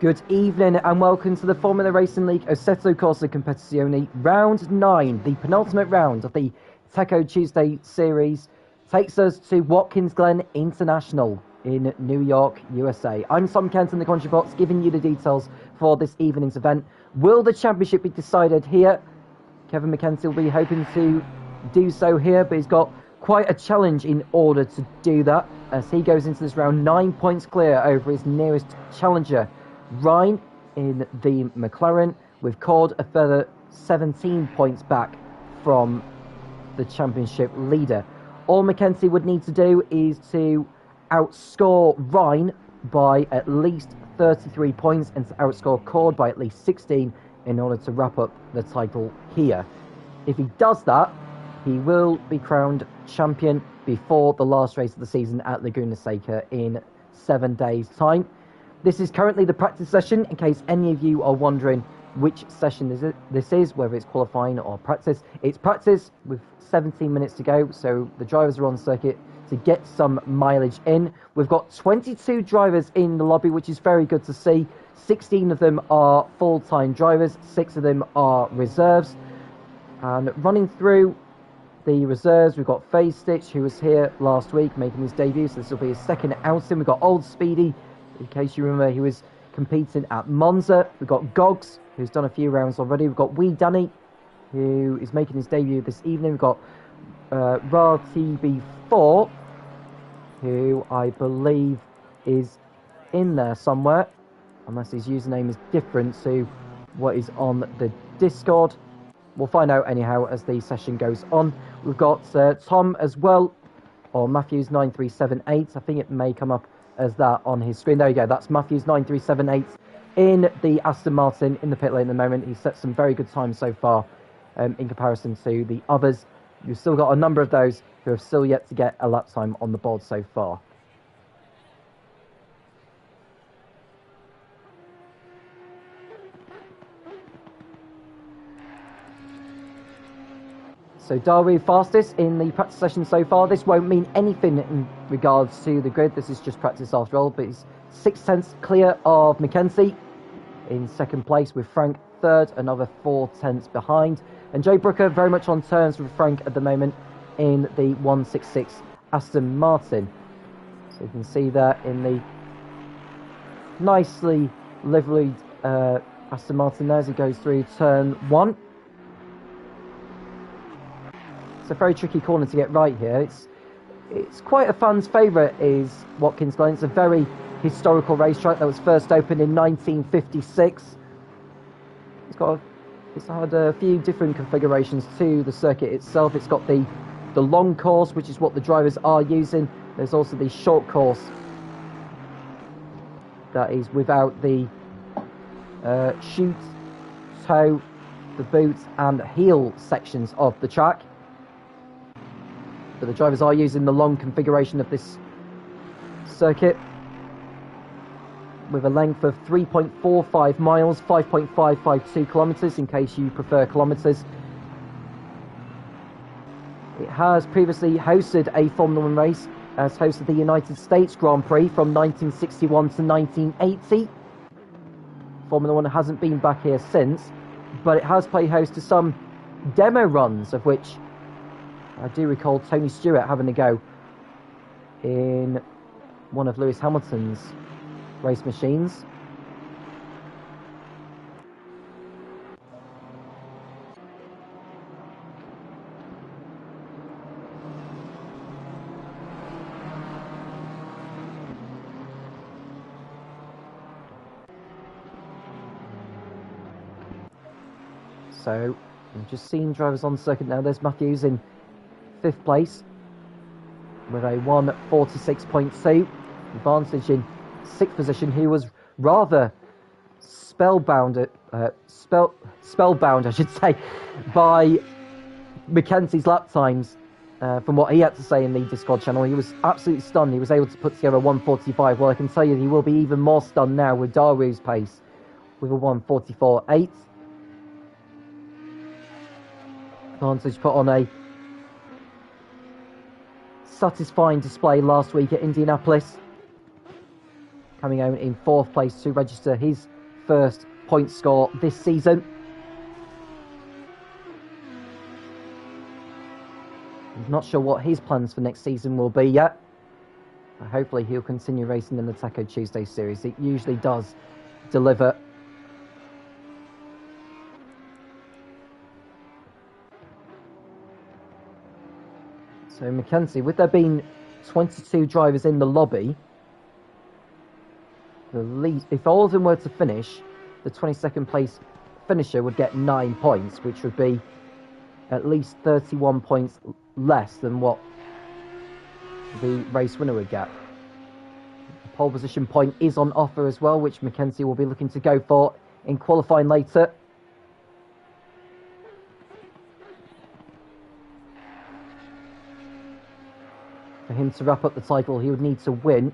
Good evening and welcome to the Formula Racing League Assetto Corsa Competizione Round 9. The penultimate round of the Tuesday series takes us to Watkins Glen International in New York, USA. I'm Tom Kent in the commentary box giving you the details for this evening's event. Will the championship be decided here? Kevin McKenzie will be hoping to do so here, but he's got quite a challenge in order to do that as he goes into this round 9 points clear over his nearest challenger, Ryan in the McLaren, with Cord a further 17 points back from the championship leader. All Mackenzie would need to do is to outscore Ryan by at least 33 points and to outscore Cord by at least 16 in order to wrap up the title here. If he does that, he will be crowned champion before the last race of the season at Laguna Seca in 7 days' time. This is currently the practice session, in case any of you are wondering which session this is, whether it's qualifying or practice. It's practice with 17 minutes to go, so the drivers are on circuit to get some mileage in. We've got 22 drivers in the lobby, which is very good to see. 16 of them are full-time drivers, 6 of them are reserves. And running through the reserves, we've got Phase Stitch, who was here last week, making his debut, so this will be his second outing. We've got Old Speedy, in case you remember, he was competing at Monza. We've got Gogs, who's done a few rounds already. We've got Wee Danny, who is making his debut this evening. We've got RARTB4, who I believe is in there somewhere, unless his username is different to what is on the Discord. We'll find out anyhow as the session goes on. We've got Tom as well, or Matthews9378. I think it may come up as that on his screen. There you go, that's Matthews9378 in the Aston Martin in the pit lane at the moment. He's set some very good times so far in comparison to the others. You've still got a number of those who have still yet to get a lap time on the board so far. So Daru fastest in the practice session so far. This won't mean anything in regards to the grid. This is just practice after all. But he's 6/10 clear of Mackenzie in second place, with Frank third, another 4/10 behind. And Joe Brooker very much on terms with Frank at the moment in the 166 Aston Martin. So you can see there in the nicely liveried Aston Martin there as he goes through turn 1. It's a very tricky corner to get right here. It's quite a fan's favourite is Watkins Glen. It's a very historical racetrack that was first opened in 1956. It's had a few different configurations to the circuit itself. It's got the long course, which is what the drivers are using. There's also the short course that is without the chute, toe, the boot and heel sections of the track. But the drivers are using the long configuration of this circuit with a length of 3.45 miles, 5.552 kilometres in case you prefer kilometres. It has previously hosted a Formula 1 race, as hosted the United States Grand Prix from 1961 to 1980. Formula 1 hasn't been back here since, but it has played host to some demo runs, of which I do recall Tony Stewart having a go in one of Lewis Hamilton's race machines. So, we've just seen drivers on circuit now. There's Matthews in 5th place with a 1:46.2 advantage in 6th position. He was rather spellbound, I should say, by Mackenzie's lap times. From what he had to say in the Discord channel, he was absolutely stunned. He was able to put together a 1:45. Well, I can tell you he will be even more stunned now with Daru's pace with a 1:44.8. Advantage put on a satisfying display last week at Indianapolis. coming home in 4th place to register his first point score this season. I'm not sure what his plans for next season will be yet. But hopefully he'll continue racing in the Taco Tuesday series. It usually does deliver. So Mackenzie, with there being 22 drivers in the lobby, the least, if all of them were to finish, the 22nd place finisher would get 9 points, which would be at least 31 points less than what the race winner would get. A pole position point is on offer as well, which Mackenzie will be looking to go for in qualifying later. For him to wrap up the title, he would need to win.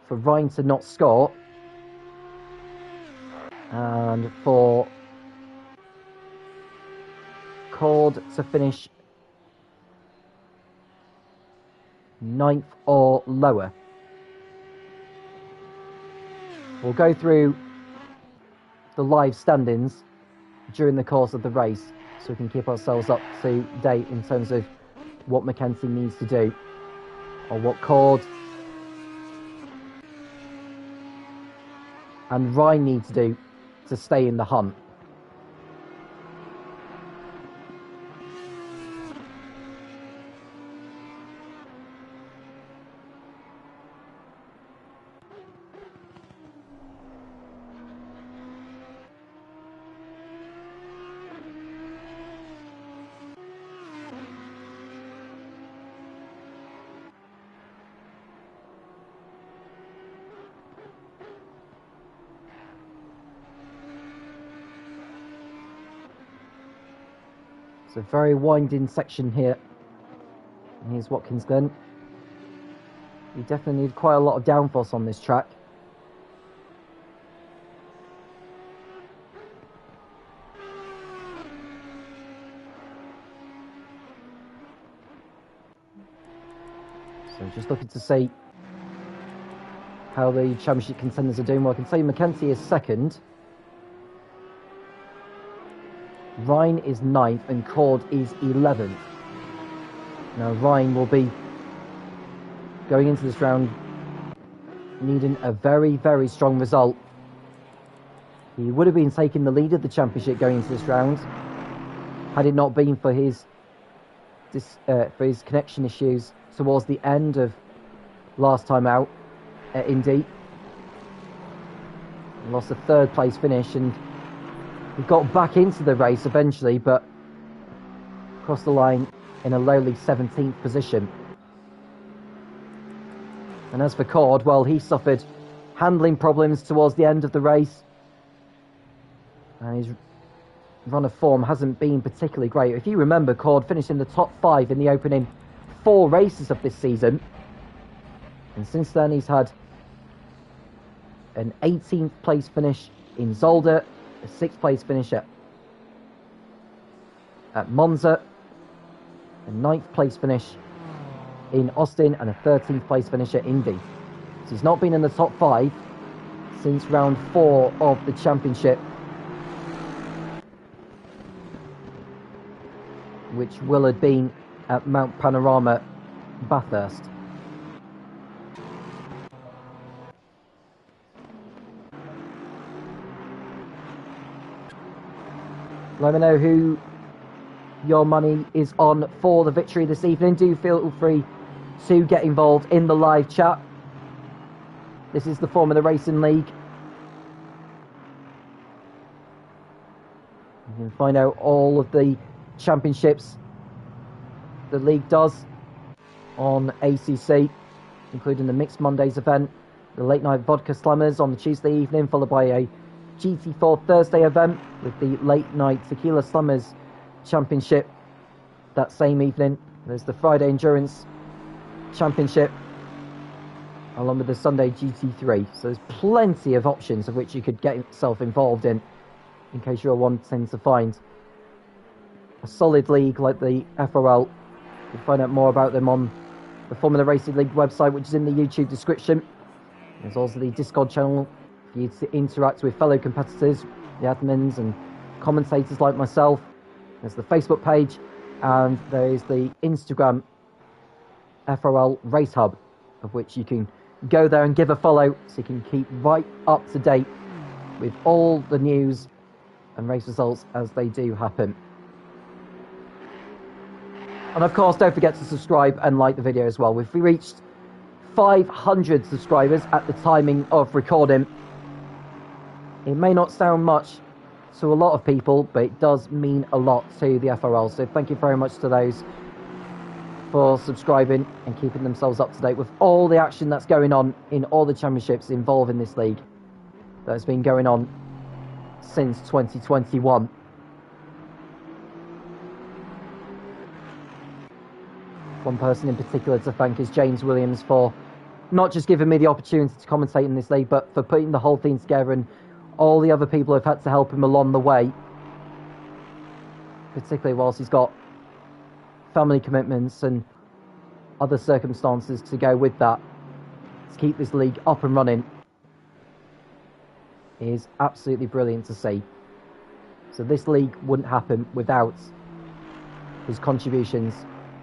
For Ryan to not score. And for Cord to finish 9th or lower. We'll go through the live standings during the course of the race so we can keep ourselves up to date in terms of what Mackenzie needs to do, or what Cord and Ryan need to do to stay in the hunt. It's a very winding section here. And here's Watkins Glen. You definitely need quite a lot of downforce on this track. So just looking to see how the championship contenders are doing. Well, I can say Mackenzie is 2nd. Ryan is 9th and Cord is 11th. Now Ryan will be going into this round needing a very, very strong result. He would have been taking the lead of the championship going into this round had it not been for his connection issues towards the end of last time out at Indy. He lost a 3rd place finish and he got back into the race eventually, but crossed the line in a lowly 17th position. And as for Cord, well, he suffered handling problems towards the end of the race. And his run of form hasn't been particularly great. If you remember, Cord finished in the top 5 in the opening 4 races of this season. And since then, he's had an 18th place finish in Zolder, a 6th place finish at Monza, a 9th place finish in Austin, and a 13th place finish at Indy. So he's not been in the top 5 since round 4 of the championship, which will have been at Mount Panorama, Bathurst. Let me know who your money is on for the victory this evening. Do feel free to get involved in the live chat. This is the Formula Racing League. You can find out all of the championships the league does on ACC, including the Mixed Mondays event, the Late Night Vodka Slammers on the Tuesday evening, followed by a GT4 Thursday event with the Late Night Tequila Slammers Championship that same evening. There's the Friday Endurance Championship along with the Sunday GT3. So there's plenty of options of which you could get yourself involved in case you're wanting to find a solid league like the FRL. You can find out more about them on the Formula Racing League website, which is in the YouTube description. There's also the Discord channel for you to interact with fellow competitors, the admins and commentators like myself. There's the Facebook page, and there is the Instagram FRL Racehub, of which you can go there and give a follow so you can keep right up to date with all the news and race results as they do happen. And of course, don't forget to subscribe and like the video as well. We've reached 500 subscribers at the timing of recording. It may not sound much to a lot of people, but it does mean a lot to the FRL. So thank you very much to those for subscribing and keeping themselves up to date with all the action that's going on in all the championships involving this league that has been going on since 2021. One person in particular to thank is James Williams for not just giving me the opportunity to commentate in this league, but for putting the whole thing together, and all the other people have had to help him along the way, particularly whilst he's got family commitments and other circumstances to go with that. To keep this league up and running is absolutely brilliant to see. So this league wouldn't happen without his contributions,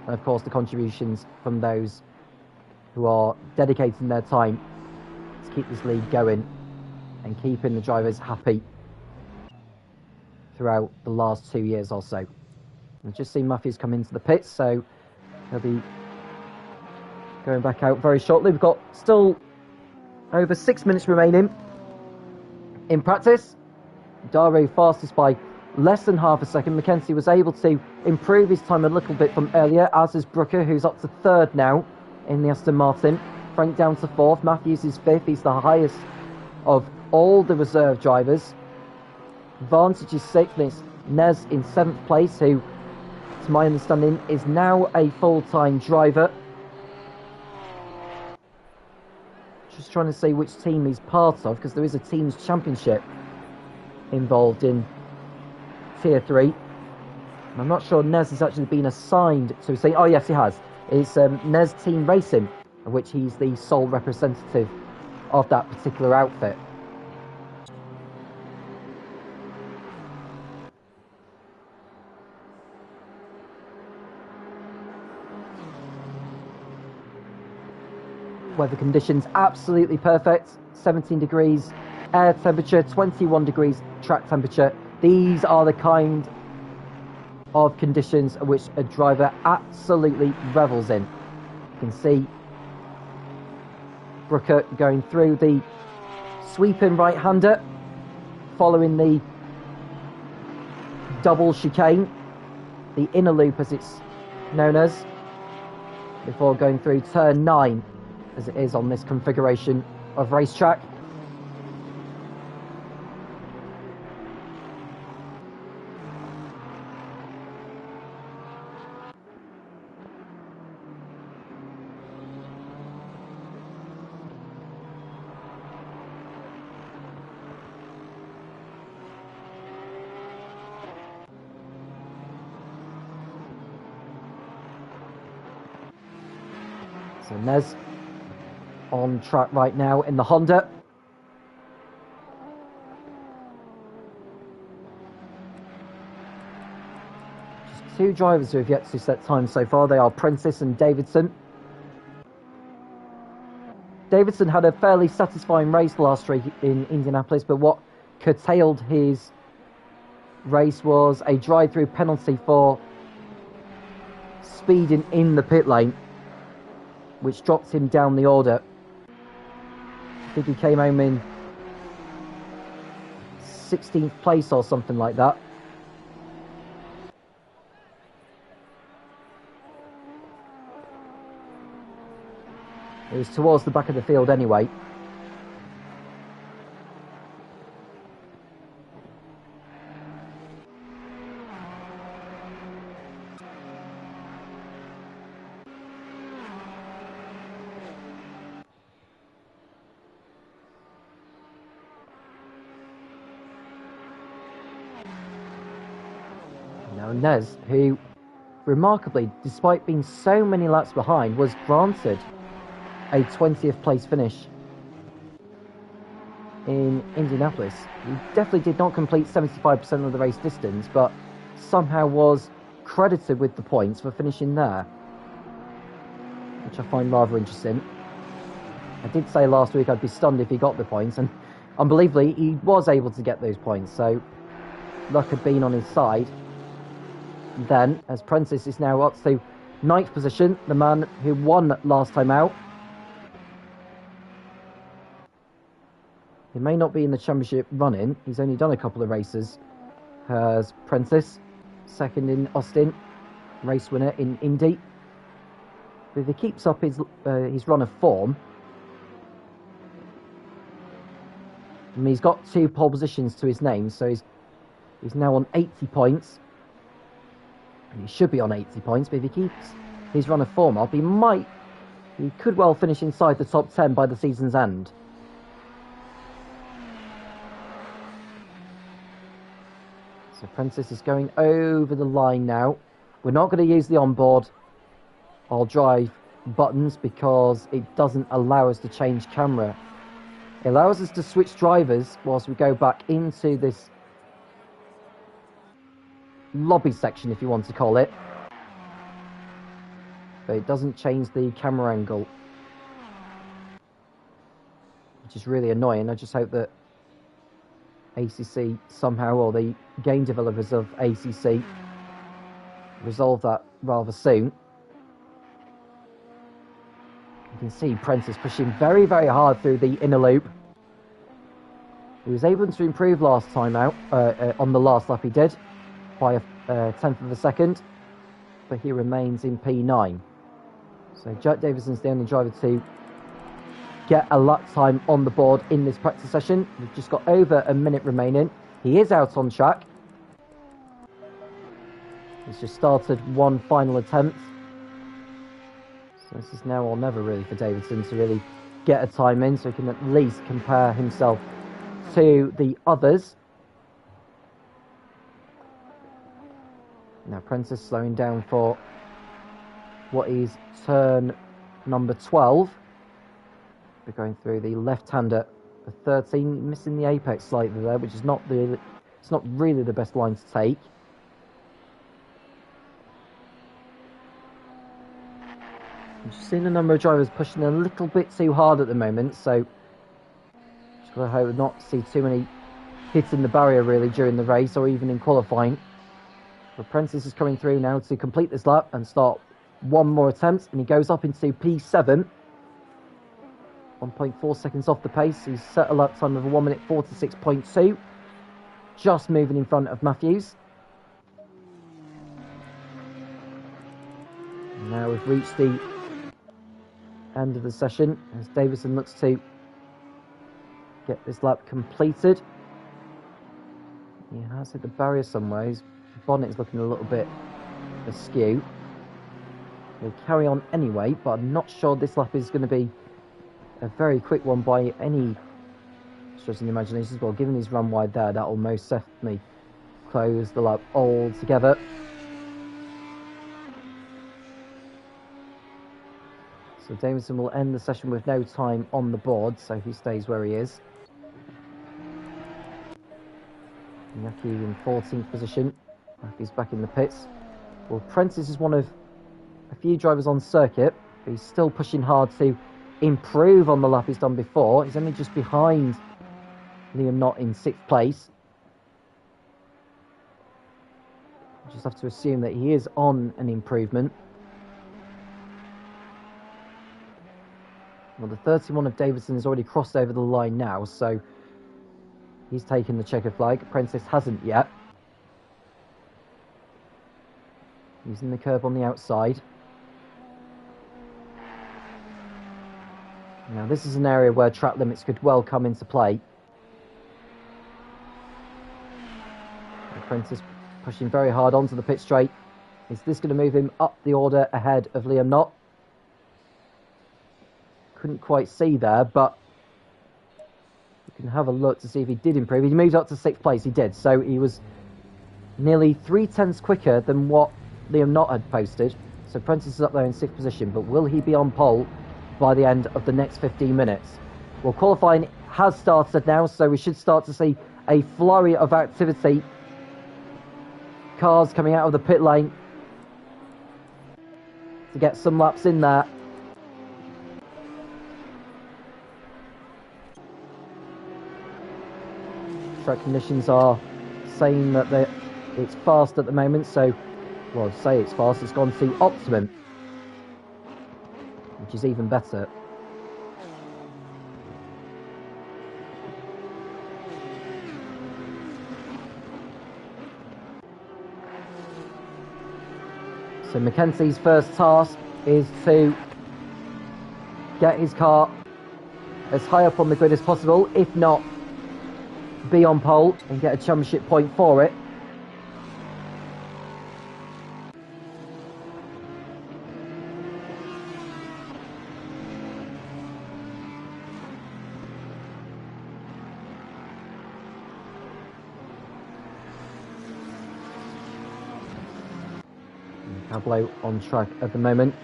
and of course the contributions from those who are dedicating their time to keep this league going and keeping the drivers happy throughout the last 2 years or so. We've just seen Matthews come into the pits, so he'll be going back out very shortly. We've got still over 6 minutes remaining in practice. Daru fastest by less than half a second. Mackenzie was able to improve his time a little bit from earlier, as is Brooker, who's up to third now in the Aston Martin. Frank down to fourth. Matthews is fifth. He's the highest of all the reserve drivers. Vantage is sixth, and it's Nez in seventh place, who, to my understanding, is now a full-time driver. Just trying to see which team he's part of, because there is a team's championship involved in Tier 3. And I'm not sure Nez has actually been assigned to say, oh yes he has. It's Nez Team Racing, of which he's the sole representative of that particular outfit. Weather conditions absolutely perfect. 17 degrees air temperature, 21 degrees track temperature. These are the kind of conditions which a driver absolutely revels in. You can see Brooker going through the sweeping right-hander, following the double chicane, the inner loop as it's known as, before going through turn 9, as it is on this configuration of racetrack. So Nez on track right now in the Honda. Just two drivers who have yet to set time so far. They are Prentice and Davidson. Davidson had a fairly satisfying race last week in Indianapolis, but what curtailed his race was a drive-through penalty for speeding in the pit lane, which dropped him down the order. I think he came home in 16th place or something like that. It was towards the back of the field anyway. Now Nez, who remarkably, despite being so many laps behind, was granted a 20th place finish in Indianapolis. He definitely did not complete 75% of the race distance, but somehow was credited with the points for finishing there, which I find rather interesting. I did say last week I'd be stunned if he got the points, and unbelievably he was able to get those points, so luck had been on his side. Then, as Prentice is now up to 9th position, the man who won last time out. He may not be in the championship running, he's only done a couple of races. Has Prentice, second in Austin, race winner in Indy. But if he keeps up his run of form, I mean, he's got 2 pole positions to his name, so he's now on 80 points. And he should be on 80 points, but if he keeps his run of form up, he could well finish inside the top 10 by the season's end. So Prentice is going over the line now. We're not going to use the onboard or drive buttons because it doesn't allow us to change camera. It allows us to switch drivers whilst we go back into this lobby section, if you want to call it. But it doesn't change the camera angle, which is really annoying. I just hope that ACC somehow, or the game developers of ACC, resolve that rather soon. You can see Prentice pushing very, very hard through the inner loop. He was able to improve last time out, on the last lap he did, by a tenth of a second, but he remains in P9. So Jack Davison's the only driver to get a lap time on the board in this practice session. We've just got over a minute remaining. He is out on track. He's just started one final attempt. So this is now or never really for Davidson to really get a time in, so he can at least compare himself to the others. Now Prentice slowing down for what is turn number 12. We're going through the left-hander for 13, missing the apex slightly there, which is not really the best line to take. I'm just seeing a number of drivers pushing a little bit too hard at the moment, so just gotta hope not to see too many hits in the barrier really during the race or even in qualifying. But Prentice is coming through now to complete this lap and start one more attempt, and he goes up into P7. 1.4 seconds off the pace. He's set a lap time of 1 minute 46.2. Just moving in front of Matthews. Now we've reached the end of the session as Davison looks to get this lap completed. He has hit the barrier somewhere. His bonnet is looking a little bit askew. He'll carry on anyway, but I'm not sure this lap is going to be a very quick one by any stretch of the imagination as well. Given his run wide there, that will most certainly close the lap altogether. So Davison will end the session with no time on the board, so he stays where he is. Yaki in 14th position. He's back in the pits. Well, Prentice is one of a few drivers on circuit, but he's still pushing hard to improve on the lap he's done before. He's only just behind Liam Knott in 6th place. I just have to assume that he is on an improvement. Well, the 31 of Davidson has already crossed over the line now, so he's taken the checker flag. Prentice hasn't yet. Using the curb on the outside. Now this is an area where track limits could well come into play. Prentice pushing very hard onto the pit straight. Is this going to move him up the order ahead of Liam Knott? Couldn't quite see there, but you can have a look to see if he did improve. He moved up to 6th place, he did. So he was nearly 3/10 quicker than what Liam Knott had posted. So Prentice is up there in 6th position, but will he be on pole by the end of the next 15 minutes? Well, qualifying has started now, so we should start to see a flurry of activity. Cars coming out of the pit lane to get some laps in there. Track conditions are saying that it's fast at the moment, so, well, say it's fast, it's gone to optimum, which is even better. So Mackenzie's first task is to get his car as high up on the grid as possible, if not be on pole and get a championship point for it. Pablo on track at the moment.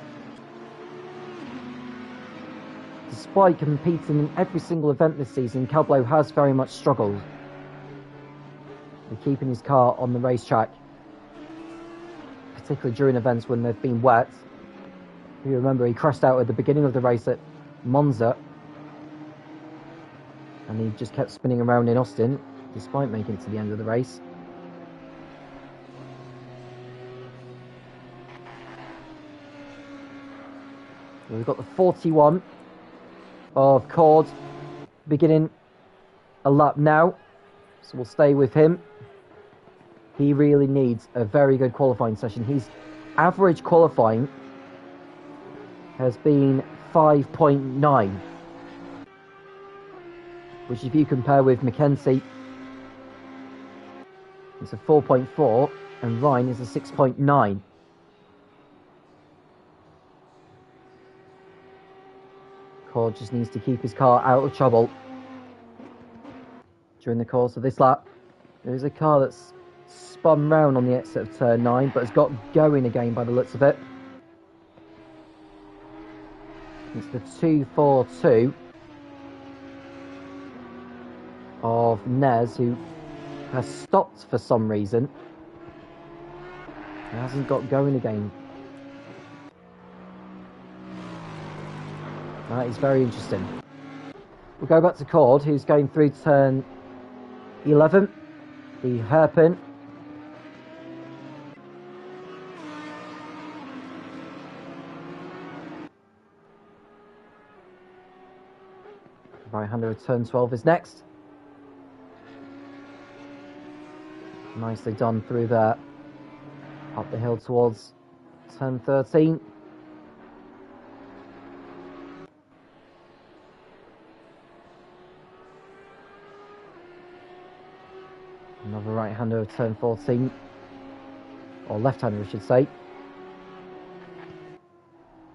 Despite competing in every single event this season, Cablo has very much struggled with keeping his car on the racetrack, particularly during events when they've been wet. If you remember, he crashed out at the beginning of the race at Monza, and he just kept spinning around in Austin, despite making it to the end of the race. We've got the 41 of Cord beginning a lap now, so we'll stay with him. He really needs a very good qualifying session. His average qualifying has been 5.9, which if you compare with Mackenzie, it's a 4.4, and Ryan is a 6.9. Cord just needs to keep his car out of trouble during the course of this lap. There is a car that's spun round on the exit of turn 9, but has got going again by the looks of it. It's the 242 of Nez, who has stopped for some reason. He hasn't got going again. That is very interesting. We'll go back to Cord, who's going through turn 11, the hairpin. Right-hander of turn 12 is next. Nicely done through there. Up the hill towards turn 13. Another right-hander of turn 14, or left-hander I should say.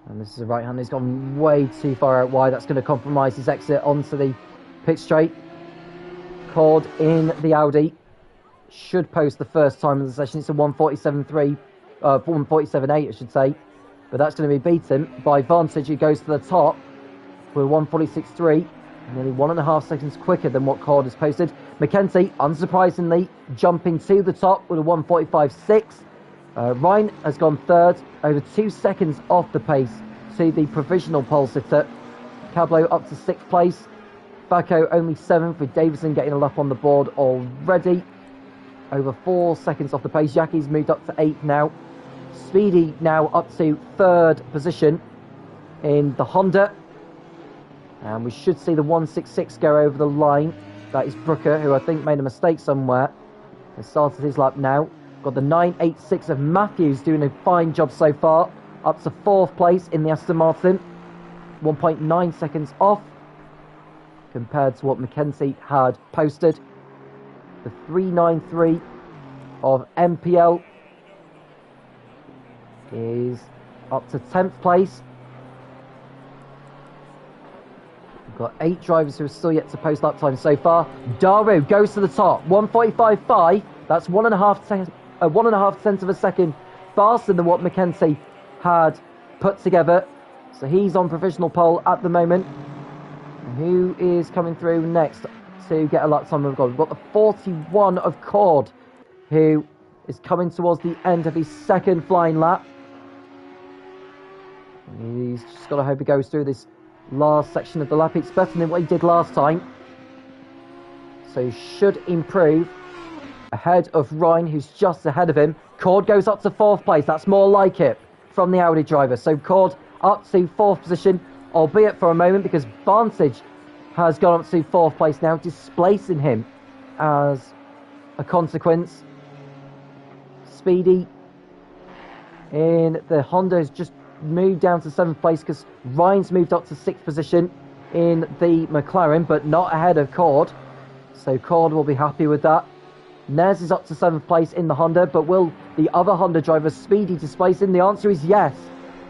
And this is a right-hander, he's gone way too far out wide. That's going to compromise his exit onto the pit straight. Cord in the Audi should post the first time of the session. It's a 147.3, 147.8 I should say. But that's going to be beaten by Vantage, who goes to the top with 146.3. Nearly 1.5 seconds quicker than what Cord has posted. Mackenzie, unsurprisingly, jumping to the top with a 145.6. Ryan has gone third, over 2 seconds off the pace to the provisional pole sitter. Cablo up to 6th place. Bacco only 7th, with Davison getting a lap on the board already. Over 4 seconds off the pace. Jackie's moved up to 8th now. Speedy now up to 3rd position in the Honda. And we should see the 166 go over the line. That is Brooker, who I think made a mistake somewhere. Has started his lap now. Got the 986 of Matthews doing a fine job so far. Up to 4th place in the Aston Martin. 1.9 seconds off compared to what Mackenzie had posted. The 393 of MPL is up to 10th place. We've got 8 drivers who are still yet to post lap time so far. Daru goes to the top. 145.5. That's 1.5 tenths of a second faster than what Mackenzie had put together. So he's on provisional pole at the moment. Who is coming through next to get a lap time of gold? We've got the 41 of Cord, who is coming towards the end of his second flying lap. He's just got to hope he goes through this last section of the lap. It's better than what he did last time. So he should improve ahead of Ryan, who's just ahead of him. Cord goes up to 4th place. That's more like it from the Audi driver. So Cord up to 4th position, albeit for a moment, because Vantage has gone up to 4th place now, displacing him as a consequence. Speedy in the Honda has just moved down to 7th place because Ryan's moved up to 6th position in the McLaren, but not ahead of Cord. So Cord will be happy with that. Nez is up to 7th place in the Honda, but will the other Honda driver Speedy displace him? The answer is yes,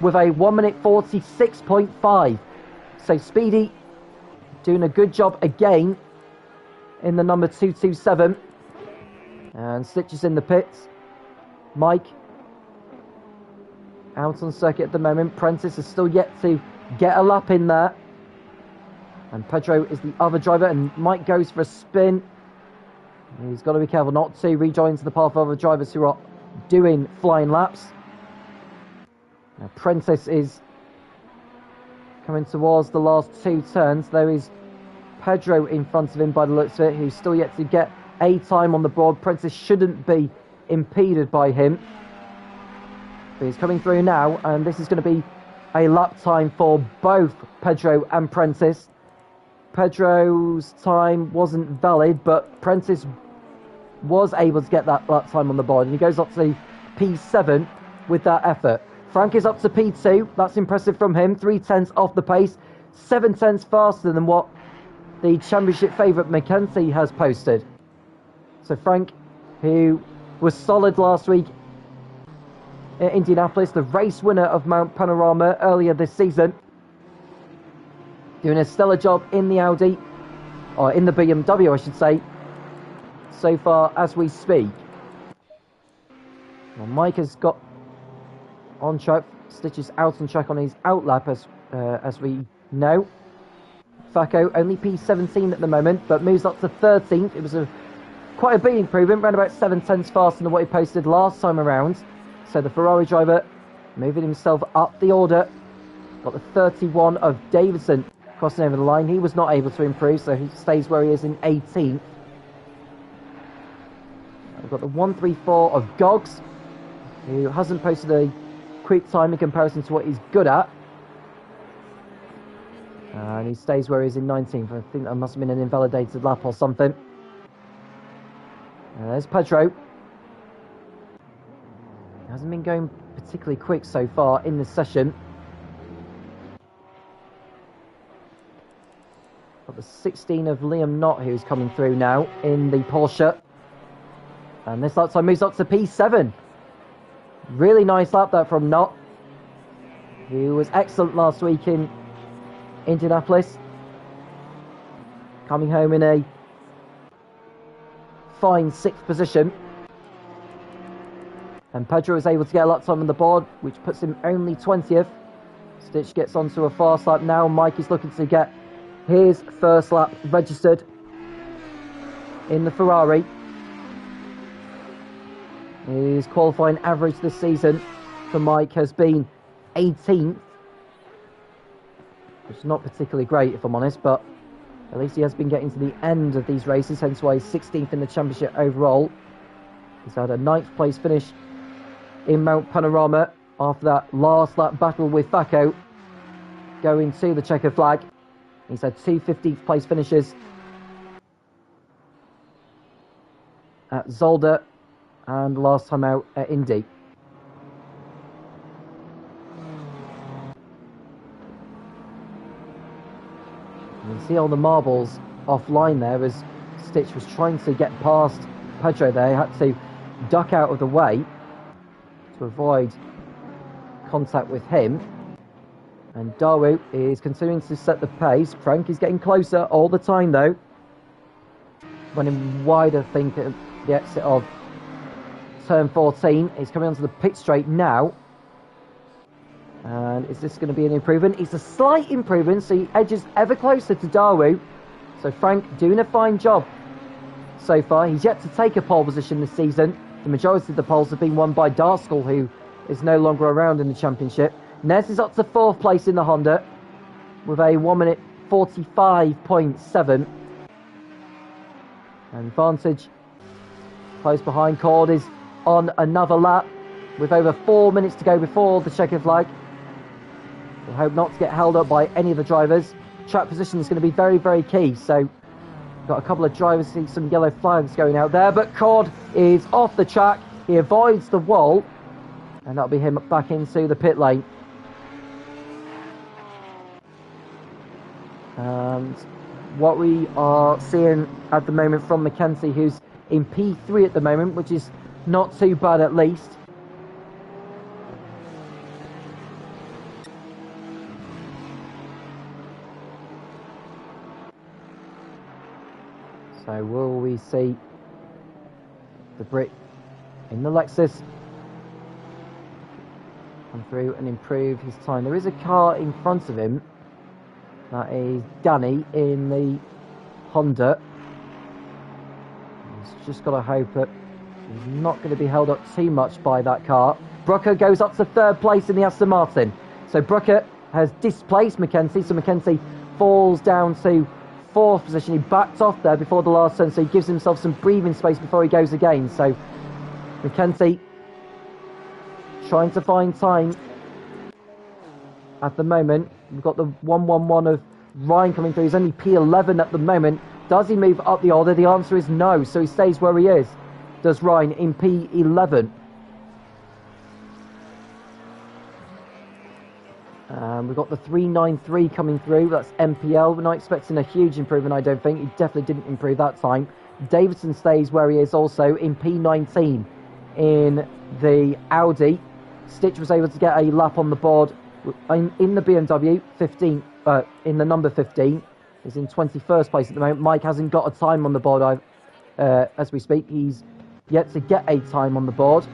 with a 1 minute 46.5. So Speedy doing a good job again in the number 227. And Stitch is in the pits. Mike out on circuit at the moment. Prentice is still yet to get a lap in there. And Pedro is the other driver, and Mike goes for a spin. He's got to be careful not to rejoin to the path of other drivers who are doing flying laps. Now Prentice is coming towards the last 2 turns. There is Pedro in front of him by the looks of it, who's still yet to get a time on the board. Prentice shouldn't be impeded by him. But he's coming through now, and this is going to be a lap time for both Pedro and Prentice. Pedro's time wasn't valid, but Prentice was able to get that lap time on the board, and he goes up to P7 with that effort. Frank is up to P2. That's impressive from him. 3/10 off the pace. 7/10 faster than what the championship favourite McKenzie has posted. So Frank, who was solid last week at Indianapolis, the race winner of Mount Panorama earlier this season, doing a stellar job in the Audi, or in the BMW I should say, so far as we speak. Well, Mike has got on track. Stitch is out on track on his outlap as we know. Facco only P17 at the moment, but moves up to 13th. It was quite a big improvement, around about 7/10 faster than what he posted last time around. So the Ferrari driver moving himself up the order. Got the 31 of Davidson crossing over the line. He was not able to improve, so he stays where he is in 18th. We've got the 134 of Goggs, who hasn't posted a quick time in comparison to what he's good at. And he stays where he is in 19th. I think that must have been an invalidated lap or something. And there's Pedro. He hasn't been going particularly quick so far in this session. Got the 16 of Liam Knott, who's coming through now in the Porsche. And this lap time moves up to P7. Really nice lap that from Knott, who was excellent last week in Indianapolis. Coming home in a fine 6th position. And Pedro is able to get a lap time on the board, which puts him only 20th. Stitch gets onto a fast lap now. Mike is looking to get his first lap registered in the Ferrari. His qualifying average this season for Mike has been 18th, which is not particularly great if I'm honest, but at least he has been getting to the end of these races, hence why he's 16th in the championship overall. He's had a 9th place finish in Mount Panorama after that last lap battle with Facco going to the checkered flag. He's had 2 15th place finishes at Zolder and last time out at Indy. You can see all the marbles offline there as Stitch was trying to get past Pedro there. He had to duck out of the way to avoid contact with him. And Daru is continuing to set the pace. Frank is getting closer all the time though. Running wide, I think, at the exit of turn 14. He's coming onto the pit straight now. And is this going to be an improvement? It's a slight improvement, so he edges ever closer to Daru. So Frank doing a fine job so far. He's yet to take a pole position this season. The majority of the poles have been won by Darskell, who is no longer around in the championship. Nez is up to 4th place in the Honda with a 1 minute 45.7. And Vantage close behind. Cord is on another lap with over 4 minutes to go before the checkered flag. We'll hope not to get held up by any of the drivers. Track position is going to be very, very key. So got a couple of drivers, see some yellow flags going out there. But Cord is off the track. He avoids the wall. And that'll be him back into the pit lane. And what we are seeing at the moment from Mackenzie, who's in P3 at the moment, which is not too bad at least. So will we see the Brit in the Lexus come through and improve his time? There is a car in front of him. That is Danny in the Honda. He's just got to hope that he's not going to be held up too much by that car. Brooker goes up to 3rd place in the Aston Martin. So Brooker has displaced Mackenzie. So Mackenzie falls down to 4th position. He backed off there before the last turn, so he gives himself some breathing space before he goes again. So Mackenzie trying to find time at the moment. We've got the 111 of Ryan coming through. He's only P11 at the moment. Does he move up the order? The answer is no, so he stays where he is. Does Ryan in P11. We've got the 393 coming through. That's MPL. We're not expecting a huge improvement, I don't think. He definitely didn't improve that time. Davidson stays where he is also in P19 in the Audi. Stitch was able to get a lap on the board in the BMW 15, in the number 15. He's in 21st place at the moment. Mike hasn't got a time on the board as we speak. He's yet to get a time on the board.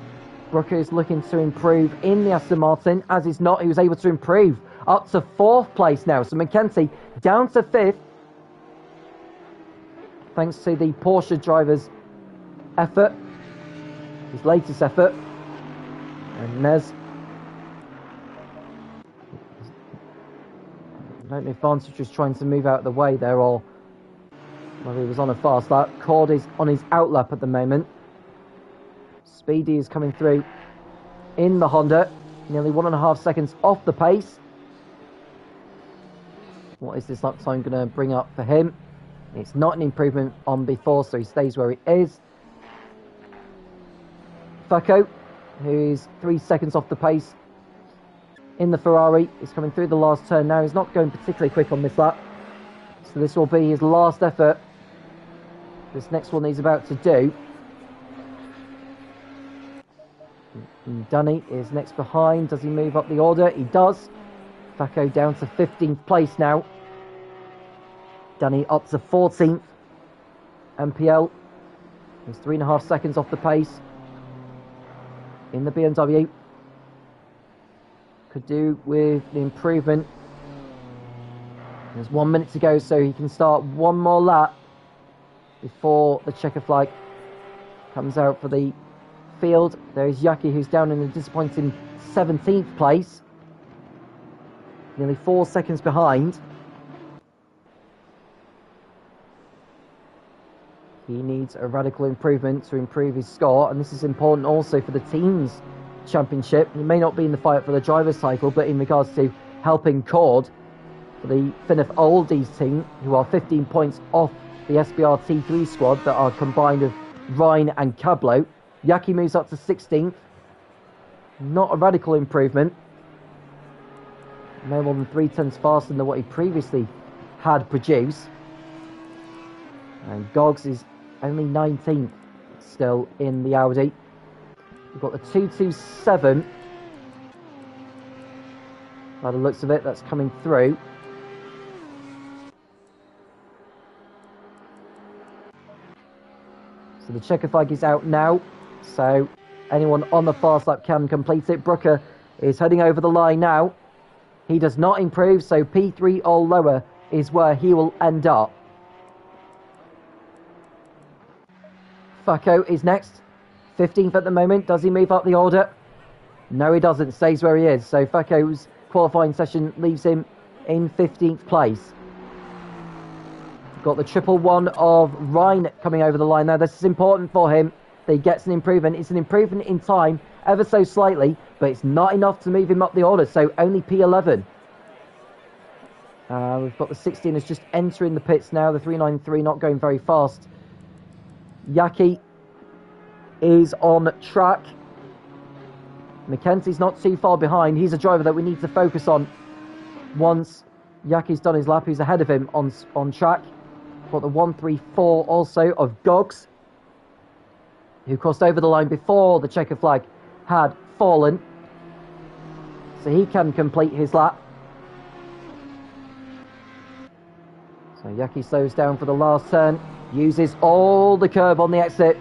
Brooker is looking to improve in the Aston Martin, as is not. He was able to improve up to 4th place now. So Mackenzie down to 5th, thanks to the Porsche driver's effort, his latest effort. And Nez, I don't know if Vantage was trying to move out of the way there or whether he was on a fast lap. Cord is on his out lap at the moment. Speedy is coming through in the Honda, nearly 1.5 seconds off the pace. What is this lap time going to bring up for him? It's not an improvement on before, so he stays where he is. Facco, who is 3 seconds off the pace in the Ferrari, is coming through the last turn now. He's not going particularly quick on this lap, so this will be his last effort. This next one he's about to do. And Dunny is next behind. Does he move up the order? He does. Facco down to 15th place now. Dunny up to 14th. MPL is 3.5 seconds off the pace in the BMW. Could do with the improvement. There's 1 minute to go, so he can start one more lap before the checker flag comes out for the field. There is Yaki, who's down in a disappointing 17th place, nearly 4 seconds behind. He needs a radical improvement to improve his score, and this is important also for the team's championship. He may not be in the fight for the driver's title, but in regards to helping Cord for the Finnef Oldies team, who are 15 points off the SBR T3 squad that are combined of Ryan and Cablo. Yaki moves up to 16th. Not a radical improvement. No more than 3/10 faster than what he previously had produced. And Goggs is only 19th still in the Audi. We've got the 227. By the looks of it, that's coming through. So the checker flag is out now. So anyone on the fast lap can complete it. Brooker is heading over the line now. He does not improve, so P3 or lower is where he will end up. Facco is next, 15th at the moment. Does he move up the order? No, he doesn't. Stays where he is. So Facco's qualifying session leaves him in 15th place. Got the 111 of Ryan coming over the line now. This is important for him. That he gets an improvement. It's an improvement in time, ever so slightly, but it's not enough to move him up the order. So only P11. We've got the 16 is just entering the pits now. The 393 not going very fast. Yaki is on track. Mackenzie's not too far behind. He's a driver that we need to focus on. Once Yaki's done his lap, he's ahead of him on track. Got the 134 also of Goggs, who crossed over the line before the checker flag had fallen. So he can complete his lap. So Yaki slows down for the last turn. Uses all the curb on the exit.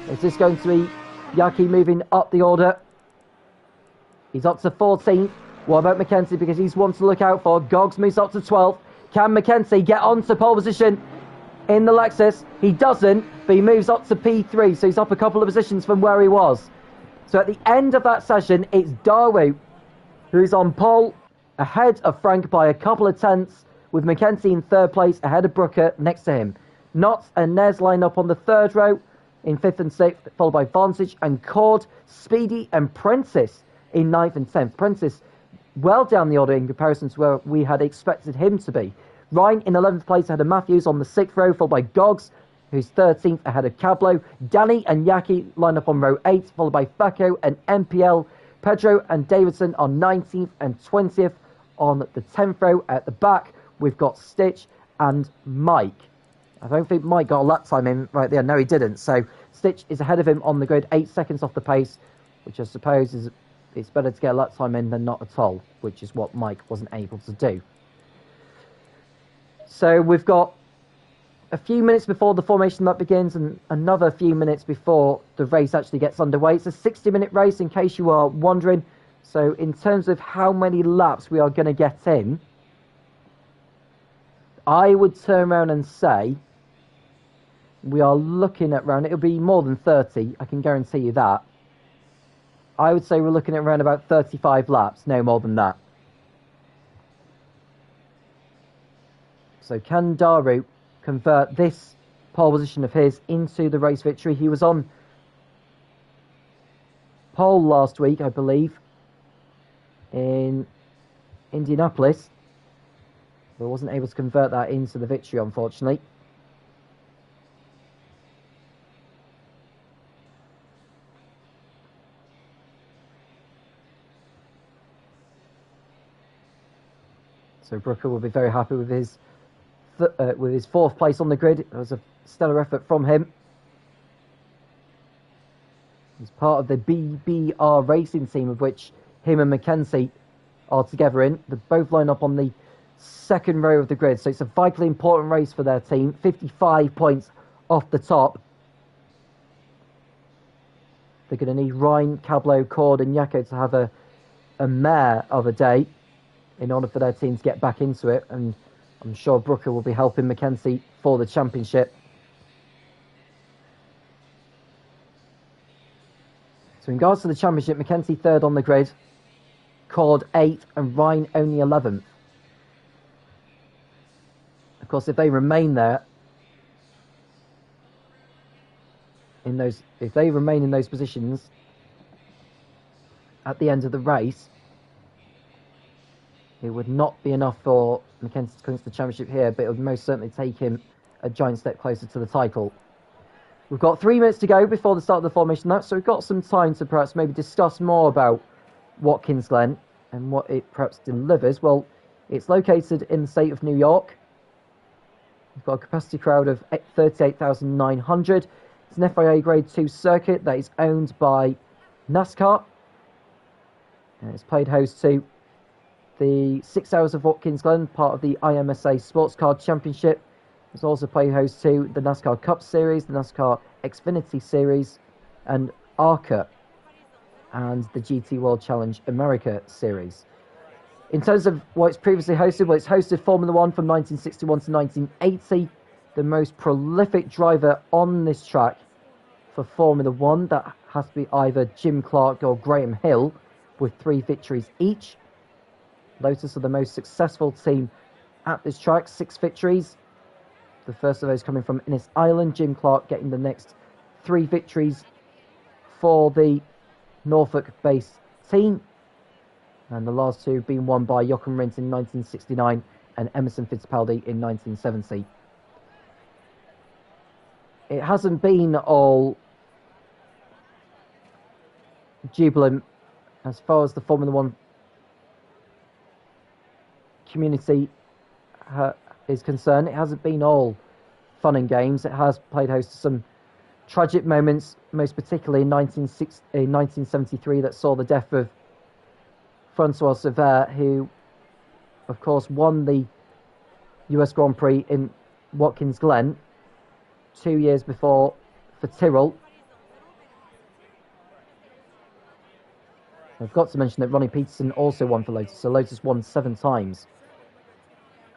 Is this going to be Yaki moving up the order? He's up to 14th. What about Mackenzie? Because he's one to look out for. Goggs moves up to 12th. Can Mackenzie get onto pole position in the Lexus? He doesn't, but he moves up to P3, so he's up a couple of positions from where he was. So at the end of that session, it's Daru who's on pole, ahead of Frank by a couple of tenths, with Mackenzie in third place, ahead of Brooker next to him. Knotts and Nez line up on the third row in 5th and 6th, followed by Vantage and Cord, Speedy and Prentice in 9th and 10th. Prentice well down the order in comparison to where we had expected him to be. Ryan in 11th place ahead of Matthews on the 6th row, followed by Goggs, who's 13th ahead of Cablo. Danny and Yaki line up on row 8, followed by Facco and MPL. Pedro and Davidson on 19th and 20th on the 10th row. At the back, we've got Stitch and Mike. I don't think Mike got a lap time in right there. No, he didn't. So Stitch is ahead of him on the grid, 8 seconds off the pace, which I suppose is it's better to get a lap time in than not at all, which is what Mike wasn't able to do. So we've got a few minutes before the formation lap begins and another few minutes before the race actually gets underway. It's a 60-minute race, in case you are wondering. So in terms of how many laps we are going to get in, I would turn around and say we are looking at around, it'll be more than 30, I can guarantee you that. I would say we're looking at around about 35 laps, no more than that. So can Daru convert this pole position of his into the race victory? He was on pole last week, I believe, in Indianapolis, but wasn't able to convert that into the victory, unfortunately. So Brooker will be very happy with his 4th place on the grid. It was a stellar effort from him. He's part of the BBR racing team, of which him and Mackenzie are together in. They both line up on the 2nd row of the grid, so it's a vitally important race for their team. 55 points off the top. They're going to need Ryan, Cablo, Cord and Yako to have a mare of a day in order for their team to get back into it, and I'm sure Brooker will be helping Mackenzie for the championship. So in regards to the championship, Mackenzie 3rd on the grid, Cord 8th and Ryan only 11th. Of course, if they remain there, if they remain in those positions at the end of the race, it would not be enough for Mackenzie to clinch the championship here, but it would most certainly take him a giant step closer to the title. We've got 3 minutes to go before the start of the formation lap, so we've got some time to perhaps maybe discuss more about Watkins Glen and what it perhaps delivers. Well, it's located in the state of New York. We've got a capacity crowd of 38,900. It's an FIA Grade 2 circuit that is owned by NASCAR. And it's played host to the 6 Hours of Watkins Glen, part of the IMSA Sports Car Championship. It's also played host to the NASCAR Cup Series, the NASCAR Xfinity Series, and ARCA, and the GT World Challenge America Series. In terms of what it's previously hosted, well, it's hosted Formula 1 from 1961 to 1980. The most prolific driver on this track for Formula 1, that has to be either Jim Clark or Graham Hill, with 3 victories each. Lotus are the most successful team at this track, 6 victories. The first of those coming from Innis Island, Jim Clark getting the next 3 victories for the Norfolk-based team. And the last 2 being won by Jochen Rindt in 1969 and Emerson Fittipaldi in 1970. It hasn't been all jubilant as far as the Formula 1 community is concerned. It hasn't been all fun and games. It has played host to some tragic moments, most particularly in 1973, that saw the death of Francois Sever, who, of course, won the US Grand Prix in Watkins Glen 2 years before for Tyrrell. I've got to mention that Ronnie Peterson also won for Lotus, so Lotus won 7 times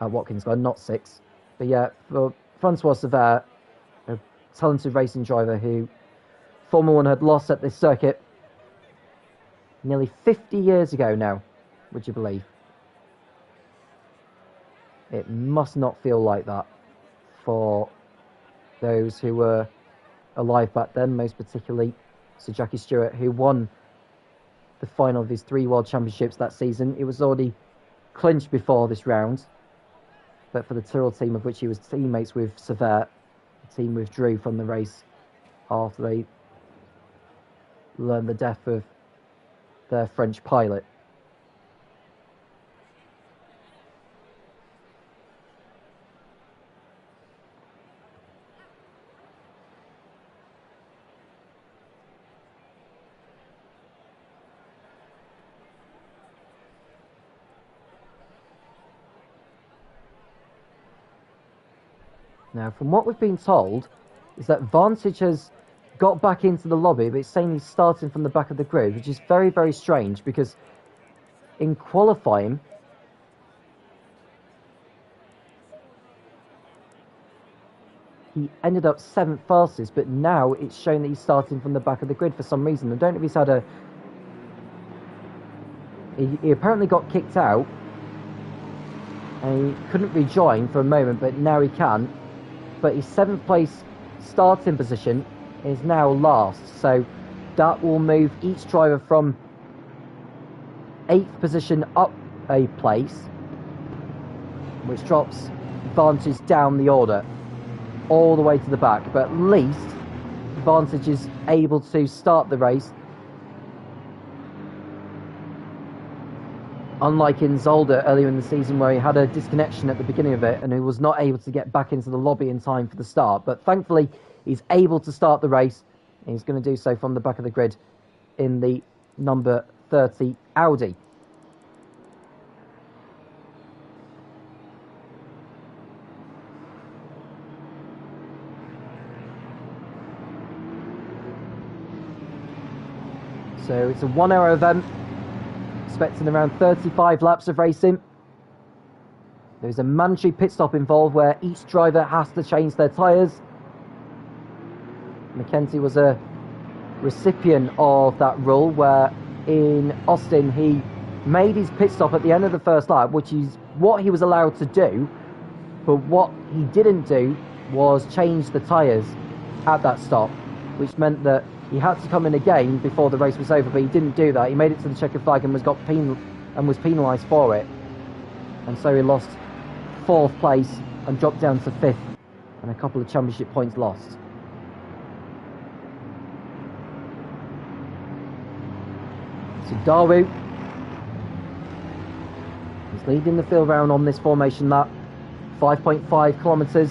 at Watkins Glen, not 6. But yeah, for Francois Sever, a talented racing driver who Formula 1 had lost at this circuit nearly 50 years ago now, would you believe? It must not feel like that for those who were alive back then, most particularly Sir Jackie Stewart, who won the final of his 3 World Championships that season. It was already clinched before this round, but for the Tyrrell team, of which he was teammates with Sever, the team withdrew from the race after they learned the death of their French pilot. Now, from what we've been told, is that Vantage has got back into the lobby, but it's saying he's starting from the back of the grid, which is very, very strange, because in qualifying, he ended up 7th fastest, but now it's showing that he's starting from the back of the grid for some reason. I don't know if he's had a... He apparently got kicked out, and he couldn't rejoin for a moment, but now he can. But his 7th place starting position is now last, so that will move each driver from 8th position up a place, which drops Vantage down the order all the way to the back. But at least Vantage is able to start the race, unlike in Zolder earlier in the season, where he had a disconnection at the beginning of it and he was not able to get back into the lobby in time for the start. But thankfully, he's able to start the race. And he's going to do so from the back of the grid in the number 30 Audi. So it's a 1-hour event, expecting around 35 laps of racing. There's a mandatory pit stop involved where each driver has to change their tyres. Mackenzie was a recipient of that rule, where in Austin he made his pit stop at the end of the first lap, which is what he was allowed to do, but what he didn't do was change the tyres at that stop, which meant that he had to come in again before the race was over, but he didn't do that. He made it to the checkered flag and was penalised for it, and so he lost 4th place and dropped down to 5th, and a couple of championship points lost. So Daru is leading the field round on this formation lap. 5.5 kilometres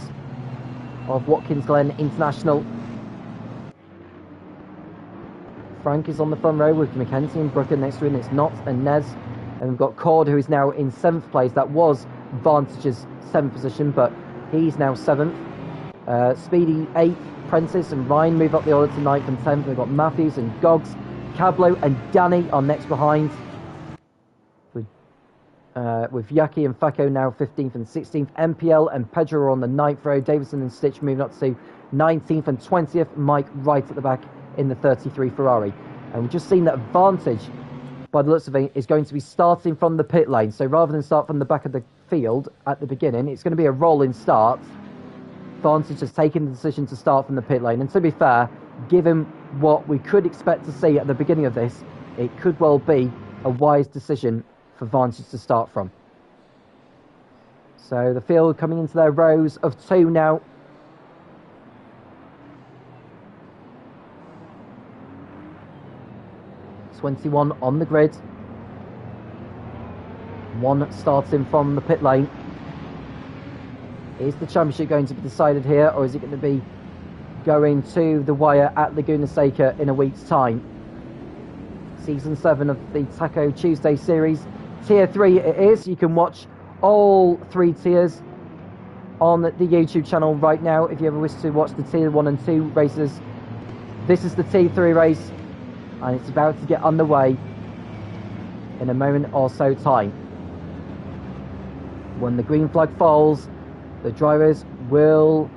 of Watkins Glen International. Frank is on the front row with Mackenzie and Brooker next to him. It's Knott and Nez. And we've got Cord, who is now in 7th place. That was Vantage's 7th position, but he's now 7th. Speedy 8th. Prentice and Ryan move up the order to 9th and 10th. We've got Matthews and Goggs. Cablo and Danny are next behind, with with Yaki and Facco now 15th and 16th. MPL and Pedro are on the 9th row. Davison and Stitch moving up to 19th and 20th. Mike right at the back in the 33 Ferrari. And we've just seen that Vantage, by the looks of it, is going to be starting from the pit lane. So rather than start from the back of the field at the beginning, it's going to be a rolling start. Vantage has taken the decision to start from the pit lane. And to be fair, given what we could expect to see at the beginning of this, it could well be a wise decision for Vantage to start from. So the field coming into their rows of 2 now. '21 on the grid. 1 starting from the pit lane. Is the championship going to be decided here, or is it going to be going to the wire at Laguna Seca in a week's time? Season 7 of the Taco Tuesday series. Tier 3 it is. You can watch all 3 tiers on the YouTube channel right now if you ever wish to watch the Tier 1 and 2 races. This is the Tier 3 race, and it's about to get underway in a moment or so time. When the green flag falls, the drivers will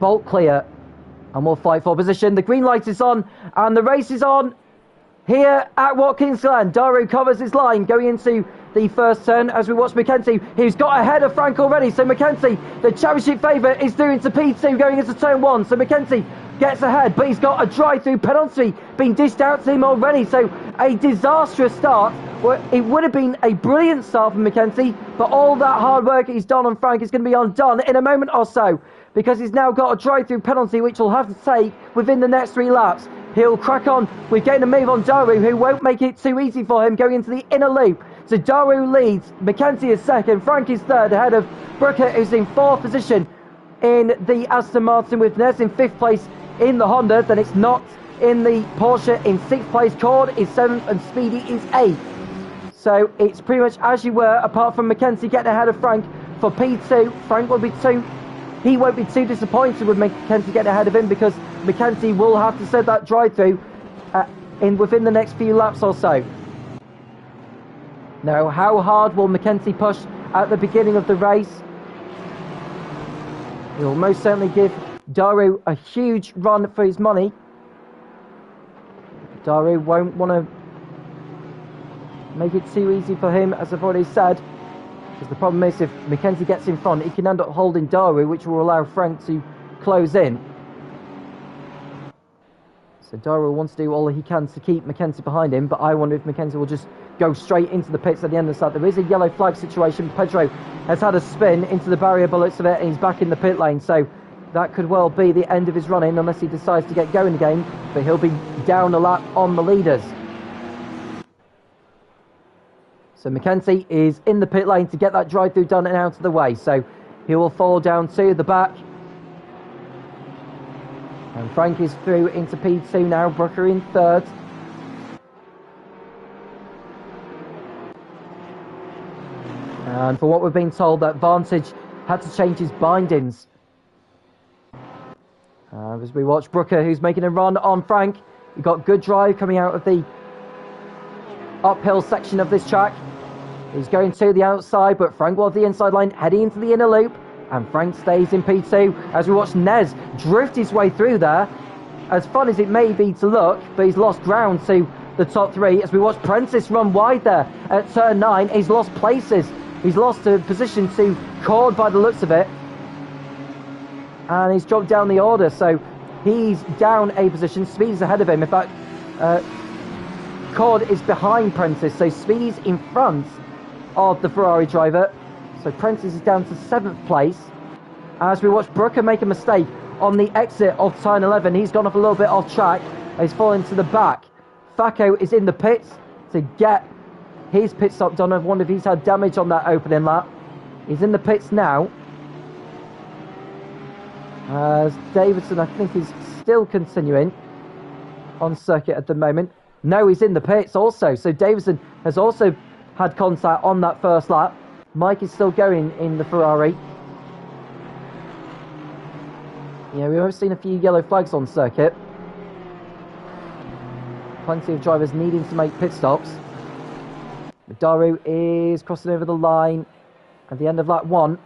bolt clear and will fight for position. The green light is on and the race is on here at Watkins Glen. Daru covers his line going into the first turn as we watch Mackenzie, who's got ahead of Frank already. So Mackenzie, the championship favourite, is through into P2 going into turn 1. So Mackenzie gets ahead, but he's got a drive-through penalty being dished out to him already. So a disastrous start. Well, it would have been a brilliant start for Mackenzie, but all that hard work he's done on Frank is going to be undone in a moment or so, because he's now got a drive-through penalty which he'll have to take within the next 3 laps. He'll crack on with getting a move on Daru, who won't make it too easy for him going into the inner loop. So Daru leads, Mackenzie is second, Frank is third, ahead of Brooker, who's in 4th position in the Aston Martin, with Nez in 5th place in the Honda. Then it's not in the Porsche in 6th place. Cord is 7th and Speedy is 8th. So it's pretty much as you were, apart from Mackenzie getting ahead of Frank for P2. Frank will be 2. He won't be too disappointed with Mackenzie getting ahead of him, because Mackenzie will have to set that drive-through within the next few laps or so. Now, how hard will Mackenzie push at the beginning of the race? He will most certainly give Daru a huge run for his money. Daru won't want to make it too easy for him, as I've already said, because the problem is, if Mackenzie gets in front, he can end up holding Daru, which will allow Frank to close in. So Daru wants to do all he can to keep Mackenzie behind him, but I wonder if Mackenzie will just go straight into the pits at the end of the start. There is a yellow flag situation. Pedro has had a spin into the barrier bullets of it, and he's back in the pit lane, so that could well be the end of his run-in, unless he decides to get going again, but he'll be down a lap on the leaders. So Mackenzie is in the pit lane to get that drive-through done and out of the way. So he will fall down to the back. And Frank is through into P2 now. Brooker in 3rd. And for what we've been told, that Vantage had to change his bindings. As we watch Brooker, who's making a run on Frank. He got good drive coming out of the uphill section of this track. He's going to the outside, but Frank was the inside line, heading into the inner loop, and Frank stays in P2 as we watch Nez drift his way through there. As fun as it may be to look, but he's lost ground to the top 3 as we watch Prentice run wide there at turn 9. He's lost places. He's lost a position to Cord by the looks of it, and he's dropped down the order, so he's down a position. Speed's ahead of him. In fact, Cord is behind Prentice, so Speedy's in front of the Ferrari driver. So Prentice is down to 7th place. As we watch Brooker make a mistake on the exit of turn 11, he's gone off a little bit off track. He's fallen to the back. Facco is in the pits to get his pit stop done. I wonder if he's had damage on that opening lap. He's in the pits now. As Davidson, I think, is still continuing on circuit at the moment. No, he's in the pits also. So Davidson has also had contact on that first lap. Mike is still going in the Ferrari. Yeah, we've seen a few yellow flags on circuit. Plenty of drivers needing to make pit stops. Daru is crossing over the line at the end of lap 1,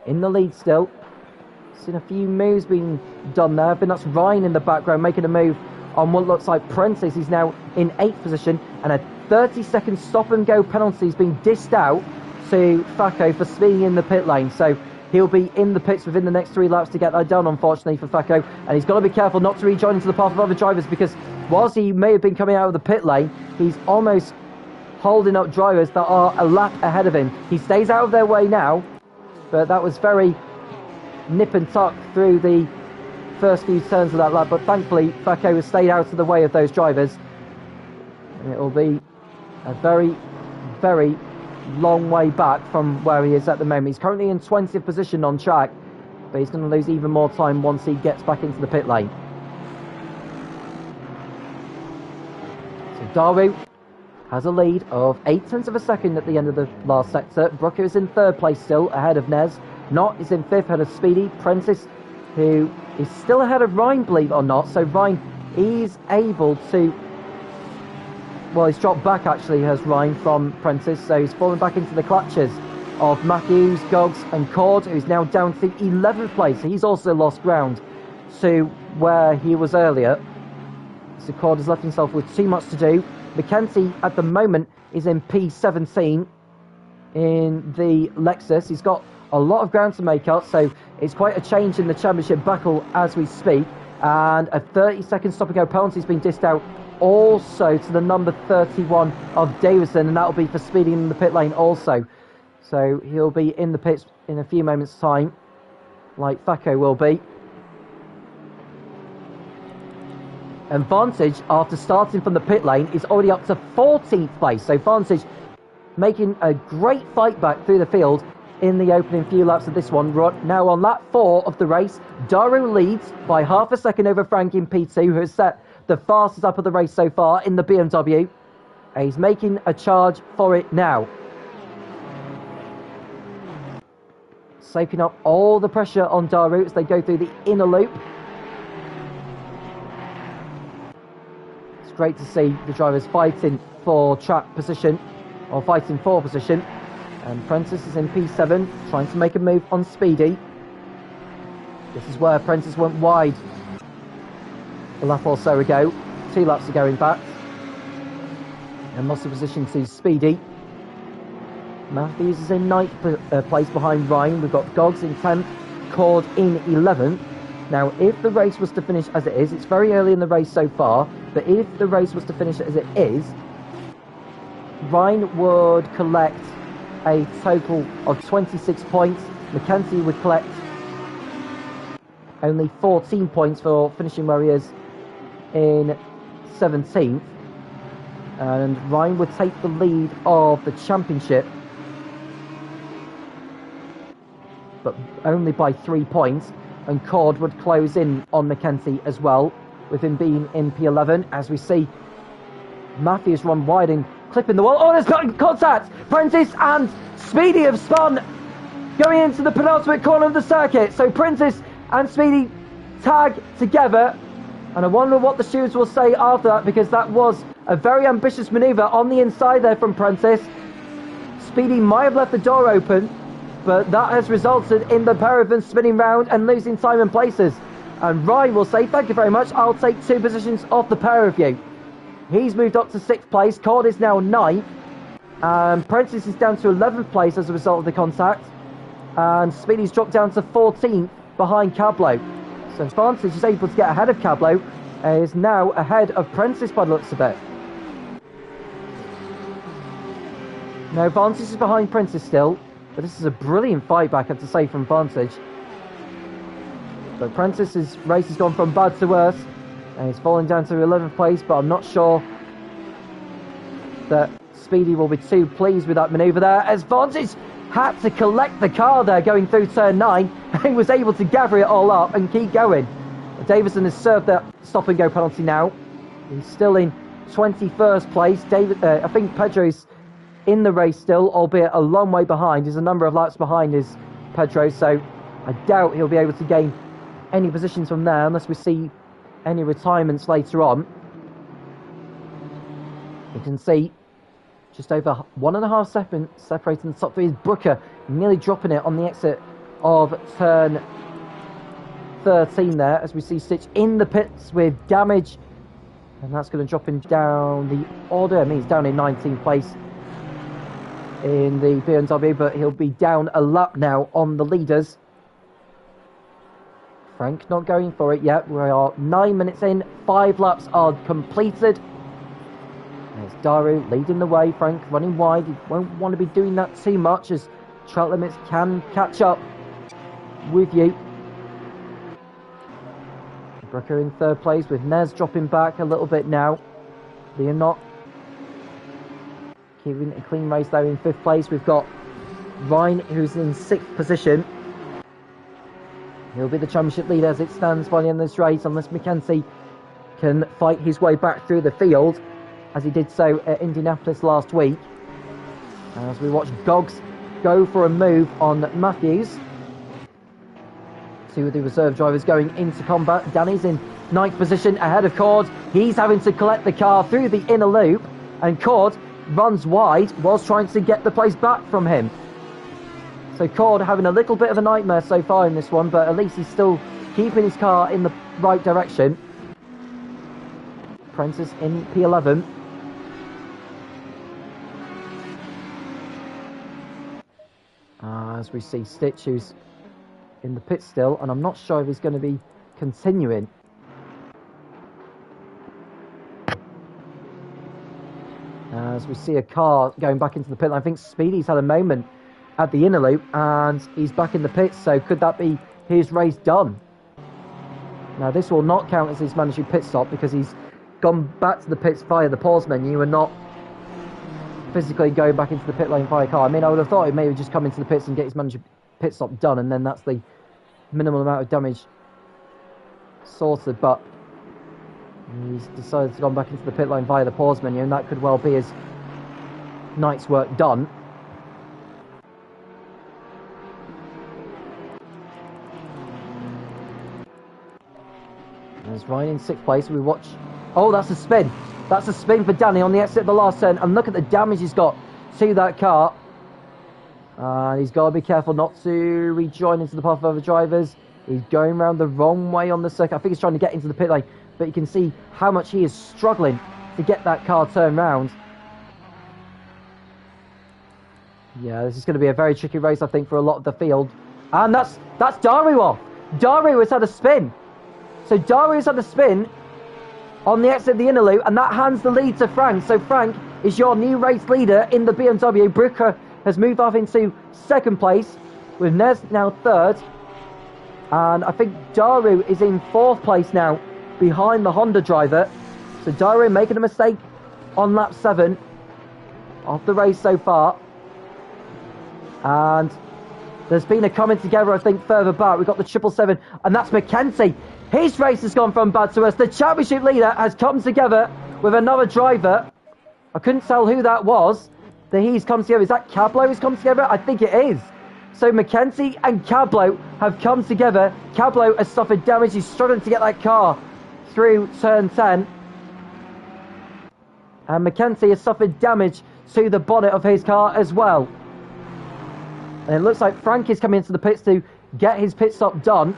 in the lead still. Seen a few moves being done there, but that's Ryan in the background making a move on what looks like Prentice. He's now in 8th position, and a 30-second stop-and-go penalty is being dished out to Facco for speeding in the pit lane. So he'll be in the pits within the next 3 laps to get that done, unfortunately, for Facco. And he's got to be careful not to rejoin into the path of other drivers, because whilst he may have been coming out of the pit lane, he's almost holding up drivers that are a lap ahead of him. He stays out of their way now, but that was very nip and tuck through the first few turns of that lap. But thankfully, Facco has stayed out of the way of those drivers. And it will be a very, very long way back from where he is at the moment. He's currently in 20th position on track, but he's going to lose even more time once he gets back into the pit lane. So Daru has a lead of 0.8 of a second at the end of the last sector. Brooker is in 3rd place still, ahead of Nez. Knott is in 5th, ahead of Speedy. Prentice, who is still ahead of Ryan, believe it or not. So Ryan is able to... Well, he's dropped back, actually, has Ryan, from Prentice. So he's fallen back into the clutches of Matthews, Goggs and Cord, who's now down to 11th place. He's also lost ground to where he was earlier. So Cord has left himself with too much to do. McKenzie, at the moment, is in P17 in the Lexus. He's got a lot of ground to make up, so it's quite a change in the championship battle as we speak. And a 30-second stop-and-go penalty has been dished out also to the number 31 of Davison, and that'll be for speeding in the pit lane also. So he'll be in the pits in a few moments' time, like Facco will be. And Vantage, after starting from the pit lane, is already up to 14th place. So Vantage making a great fight back through the field in the opening few laps of this one. Now on lap 4 of the race, Daru leads by half a second over Frank in P2, who has set the fastest up of the race so far in the BMW. And he's making a charge for it now. Soaking up all the pressure on Daru as they go through the inner loop. It's great to see the drivers fighting for track position, or fighting for position. And Prentice is in P7, trying to make a move on Speedy. This is where Prentice went wide a lap or so ago. 2 laps ago, in fact. And lost the position to Speedy. Matthews is in 9th place behind Ryan. We've got Goggs in 10th, Cord in 11th. Now, if the race was to finish as it is, it's very early in the race so far, but if the race was to finish as it is, Ryan would collect a total of 26 points. McKenzie would collect only 14 points for finishing where he is in 17th. And Ryan would take the lead of the championship, but only by 3 points. And Cord would close in on McKenzie as well, with him being in P11. As we see Matthews run wide and clipping the wall. Oh, there's contact! Prentice and Speedy have spun going into the penultimate corner of the circuit. So Prentice and Speedy tag together. And I wonder what the stewards will say after that, because that was a very ambitious manoeuvre on the inside there from Prentice. Speedy might have left the door open, but that has resulted in the pair of them spinning round and losing time and places. And Ryan will say, thank you very much, I'll take 2 positions off the pair of you. He's moved up to 6th place. Cord is now 9th. And Prentice is down to 11th place as a result of the contact. And Speedy's dropped down to 14th behind Cablo. So Vantage is able to get ahead of Cablo and is now ahead of Prentice by the looks of it. No, Vantage is behind Prentice still. But this is a brilliant fight back, I have to say, from Vantage. But Prentice's race has gone from bad to worse. And he's fallen down to 11th place, but I'm not sure that Speedy will be too pleased with that manoeuvre there, as Vantage had to collect the car there going through turn 9, and he was able to gather it all up and keep going. Davison has served that stop-and-go penalty now. He's still in 21st place. I think Pedro's in the race still, albeit a long way behind. He's a number of laps behind is Pedro, so I doubt he'll be able to gain any positions from there unless we see any retirements later on. You can see Just over 1.5 seconds separating the top three is Brooker, nearly dropping it on the exit of turn 13 there, as we see Stitch in the pits with damage. And that's going to drop him down the order. I mean, he's down in 19th place in the BMW, but he'll be down a lap now on the leaders. Frank not going for it yet. We are 9 minutes in. 5 laps are completed. There's Daru leading the way. Frank running wide. He won't want to be doing that too much, as track limits can catch up with you. Brooker in 3rd place, with Nez dropping back a little bit now. Leonot keeping a clean race though in 5th place. We've got Ryan, who's in 6th position. He'll be the championship leader as it stands by the end of this race, unless Mackenzie can fight his way back through the field, as he did so at Indianapolis last week. As we watch Goggs go for a move on Matthews. Two of the reserve drivers going into combat. Danny's in 9th position ahead of Cord. He's having to collect the car through the inner loop, and Cord runs wide whilst trying to get the place back from him. So Cord having a little bit of a nightmare so far in this one, but at least he's still keeping his car in the right direction. Prentice in P11. As we see Stitch, who's in the pit still, and I'm not sure if he's going to be continuing. As we see a car going back into the pit lane. I think Speedy's had a moment at the inner loop and he's back in the pits, so could that be his race done? Now this will not count as his mandatory pit stop, because he's gone back to the pits via the pause menu and not physically going back into the pit lane via car. I mean, I would have thought he'd maybe just come into the pits and get his mandatory pit stop done, and then that's the minimal amount of damage sorted, but he's decided to go back into the pit lane via the pause menu, and that could well be his night's work done. There's Ryan in 6th place. We watch. Oh, that's a spin. That's a spin for Danny on the exit of the last turn, and look at the damage he's got to that car. And he's got to be careful not to rejoin into the path of other drivers. He's going around the wrong way on the circuit. I think he's trying to get into the pit lane, but you can see how much he is struggling to get that car turned round. Yeah, this is going to be a very tricky race, I think, for a lot of the field. And that's Daru off. Daru has had a spin. So Daru has had a spin on the exit of the inner loop, and that hands the lead to Frank. So Frank is your new race leader in the BMW. Brooker has moved off into 2nd place, with Nez now 3rd. And I think Daru is in 4th place now, behind the Honda driver. So Daru making a mistake on lap 7 of the race so far. And there's been a coming together, I think, further back. We've got the 777, and that's Mackenzie. His race has gone from bad to worse. The championship leader has come together with another driver. I couldn't tell who that was. He's come together. Is that Cablo who's come together? I think it is. So Mackenzie and Cablo have come together. Cablo has suffered damage. He's struggling to get that car through turn 10. And Mackenzie has suffered damage to the bonnet of his car as well. And it looks like Frank is coming into the pits to get his pit stop done.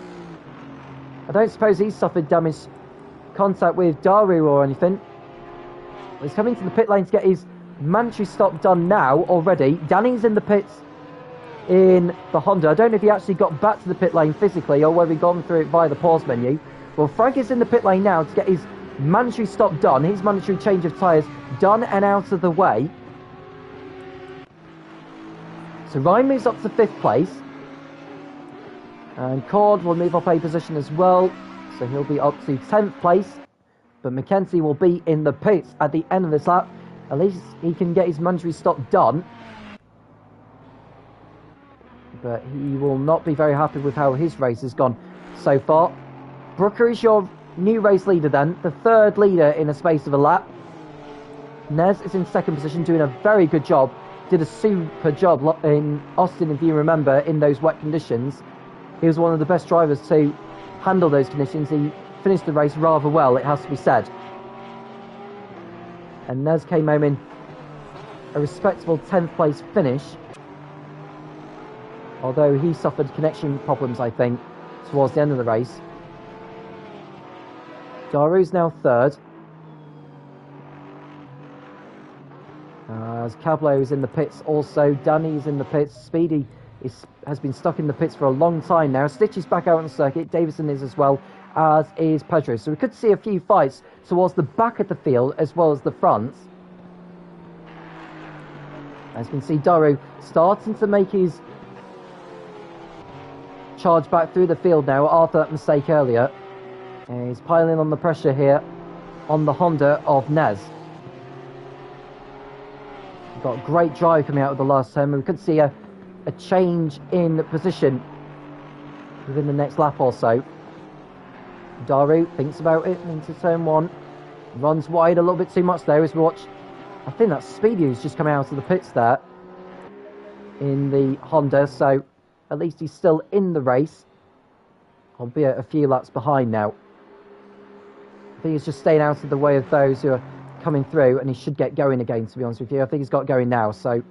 I don't suppose he's suffered damage contact with Daru or anything. He's coming to the pit lane to get his mandatory stop done now already. Danny's in the pits in the Honda. I don't know if he actually got back to the pit lane physically or whether he gone through it via the pause menu. Well, Frank is in the pit lane now to get his mandatory stop done, his mandatory change of tyres done and out of the way. So Ryan moves up to 5th place. And Cord will move up a position as well. So he'll be up to 10th place. But Mackenzie will be in the pits at the end of this lap. At least he can get his mandatory stop done. But he will not be very happy with how his race has gone so far. Brooker is your new race leader then. The 3rd leader in a space of a lap. Nez is in 2nd position, doing a very good job. Did a super job in Austin, if you remember, in those wet conditions. He was one of the best drivers to handle those conditions. He finished the race rather well, it has to be said. And Nez came home in a respectable 10th place finish. Although he suffered connection problems, I think, towards the end of the race. Daru's now third. As Cablo is in the pits also. Danny's in the pits. Speedy has been stuck in the pits for a long time now. Stitch is back out on the circuit. Davison is as well, as is Pedro. So we could see a few fights towards the back of the field as well as the front. As you can see, Daru starting to make his charge back through the field now after that mistake earlier. He's piling on the pressure here on the Honda of Nez. Got great drive coming out of the last turn. We could see a change in position within the next lap or so. Daru thinks about it into turn one. Runs wide a little bit too much there as we watch. I think that's Speedy who's just coming out of the pits there in the Honda. So at least he's still in the race, albeit a few laps behind now. I think he's just staying out of the way of those who are coming through, and he should get going again, to be honest with you. I think he's got going now, so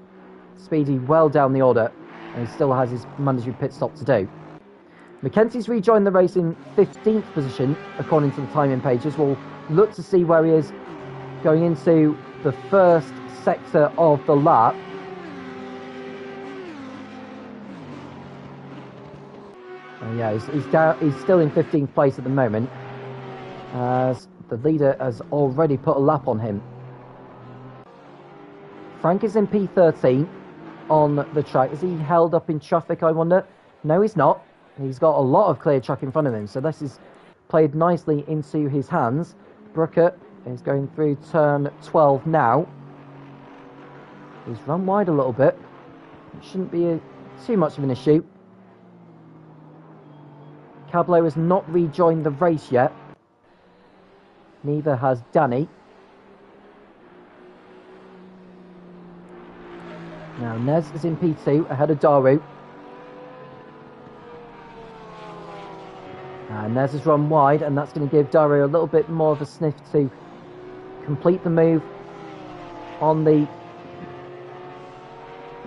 Speedy well down the order, and he still has his mandatory pit stop to do. Mackenzie's rejoined the race in 15th position, according to the timing pages. We'll look to see where he is going into the first sector of the lap. Yeah, he's still in 15th place at the moment, as the leader has already put a lap on him. Frank is in P13 on the track. Is he held up in traffic, I wonder? No, he's not. He's got a lot of clear track in front of him, so this is played nicely into his hands. Brooker is going through turn 12 now. He's run wide a little bit. It shouldn't be too much of an issue. Cablo has not rejoined the race yet. Neither has Danny. Now Nez is in P2 ahead of Daru. And Nez has run wide, and that's going to give Daru a little bit more of a sniff to complete the move on the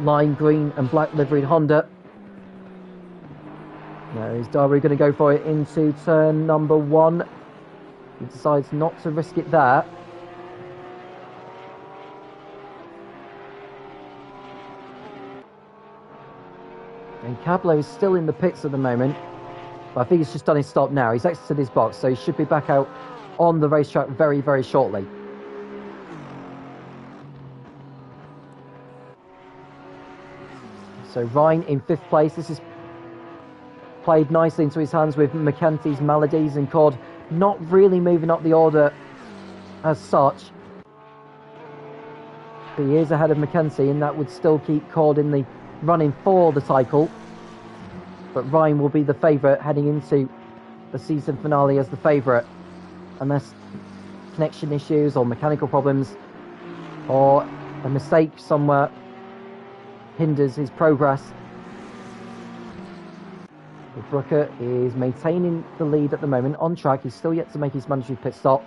lime green and black liveried Honda. Now is Daru going to go for it into turn number 1? He decides not to risk it there. And Cablo is still in the pits at the moment, but I think he's just done his stop now. He's exited his box, so he should be back out on the racetrack very, very shortly. So Ryan in 5th place. This is played nicely into his hands with McKenzie's Maladies and Cord not really moving up the order as such. But he is ahead of McKenzie, and that would still keep Cord in the running for the title. But Ryan will be the favourite heading into the season finale as the favourite, unless connection issues or mechanical problems or a mistake somewhere hinders his progress. But Brooker is maintaining the lead at the moment on track. He's still yet to make his mandatory pit stop.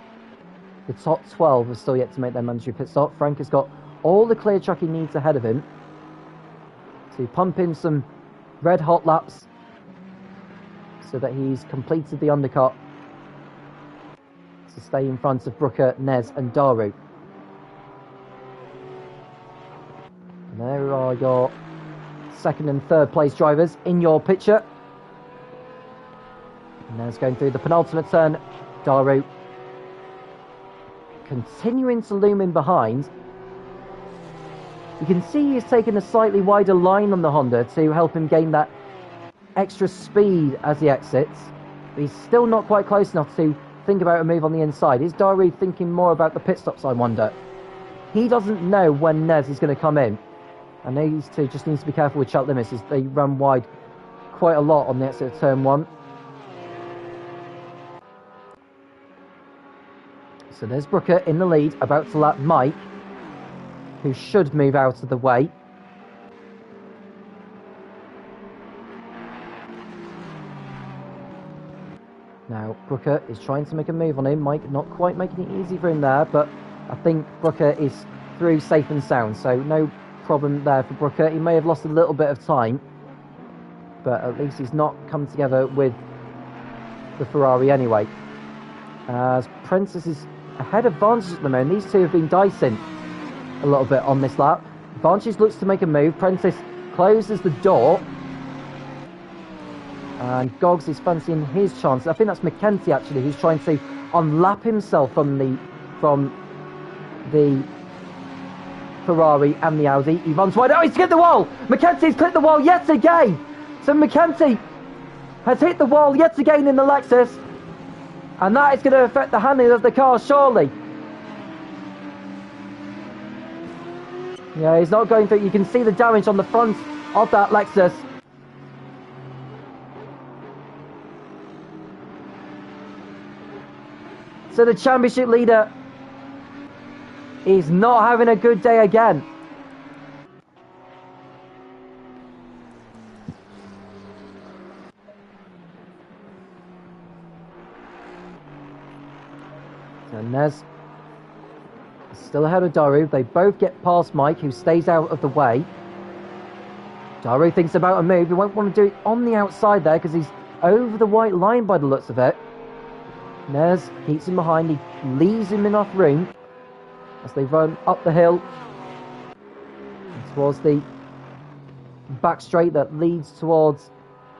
The top 12 have still yet to make their mandatory pit stop. Frank has got all the clear track he needs ahead of him to pump in some red hot laps so that he's completed the undercut to stay in front of Brooker, Nez and Daru. And there are your second and third place drivers in your picture. Nez going through the penultimate turn. Daru continuing to loom in behind. You can see he's taken a slightly wider line on the Honda to help him gain that extra speed as he exits. But he's still not quite close enough to think about a move on the inside. Is Daru thinking more about the pit stops, I wonder? He doesn't know when Nez is going to come in. And he just needs to be careful with track limits as they run wide quite a lot on the exit of turn 1. So there's Brooker in the lead, about to lap Mike, who should move out of the way. Now Brooker is trying to make a move on him. Mike not quite making it easy for him there, but I think Brooker is through safe and sound, so no problem there for Brooker. He may have lost a little bit of time, but at least he's not come together with the Ferrari anyway. As Prentice is ahead of Vantage at the moment. These two have been dicing a little bit on this lap. Vantage looks to make a move. Prentice closes the door. And Goggs is fancying his chance. I think that's McKenty actually who's trying to unlap himself from the Ferrari and the Audi. He runs wide. Oh, he's hit the wall! McKenty's clipped the wall yet again! So McKenty has hit the wall yet again in the Lexus. And that is going to affect the handling of the car, surely. Yeah, he's not going through. You can see the damage on the front of that Lexus. So the championship leader is not having a good day again. And Nez is still ahead of Daru. They both get past Mike, who stays out of the way. Daru thinks about a move. He won't want to do it on the outside there because he's over the white line by the looks of it. Nez keeps him behind. He leaves him enough room as they run up the hill towards the back straight that leads towards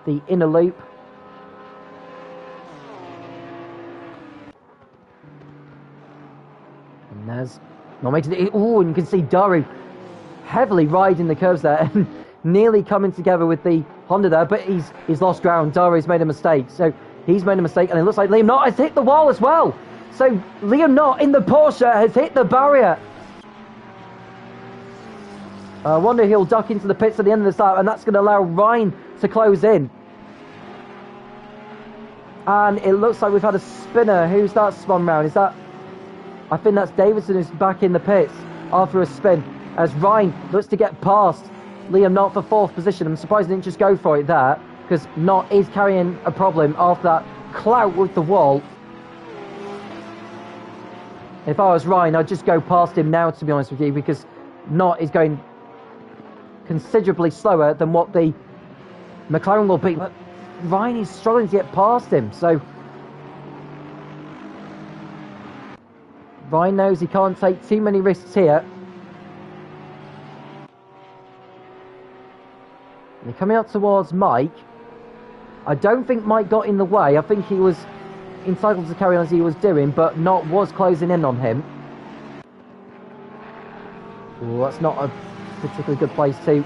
the inner loop. And Nez not making it. Oh, and you can see Daru heavily riding the curves there and nearly coming together with the Honda there, but he's lost ground. Daru's made a mistake. So he's made a mistake, and it looks like Liam Knott has hit the wall as well. So Liam Knott in the Porsche has hit the barrier. I wonder if he'll duck into the pits at the end of this lap, and that's going to allow Ryan to close in. And it looks like we've had a spinner. Who's that spun round? Is that... I think that's Davidson who's back in the pits after a spin, as Ryan looks to get past Liam Knott for 4th position. I'm surprised he didn't just go for it there, because Knott is carrying a problem after that clout with the wall. If I was Ryan, I'd just go past him now, to be honest with you, because Knott is going considerably slower than what the McLaren will be. But Ryan is struggling to get past him, so Ryan knows he can't take too many risks here. They're coming up towards Mike. I don't think Mike got in the way. I think he was entitled to carry on as he was doing, but Knott was closing in on him. Ooh, that's not a particularly good place to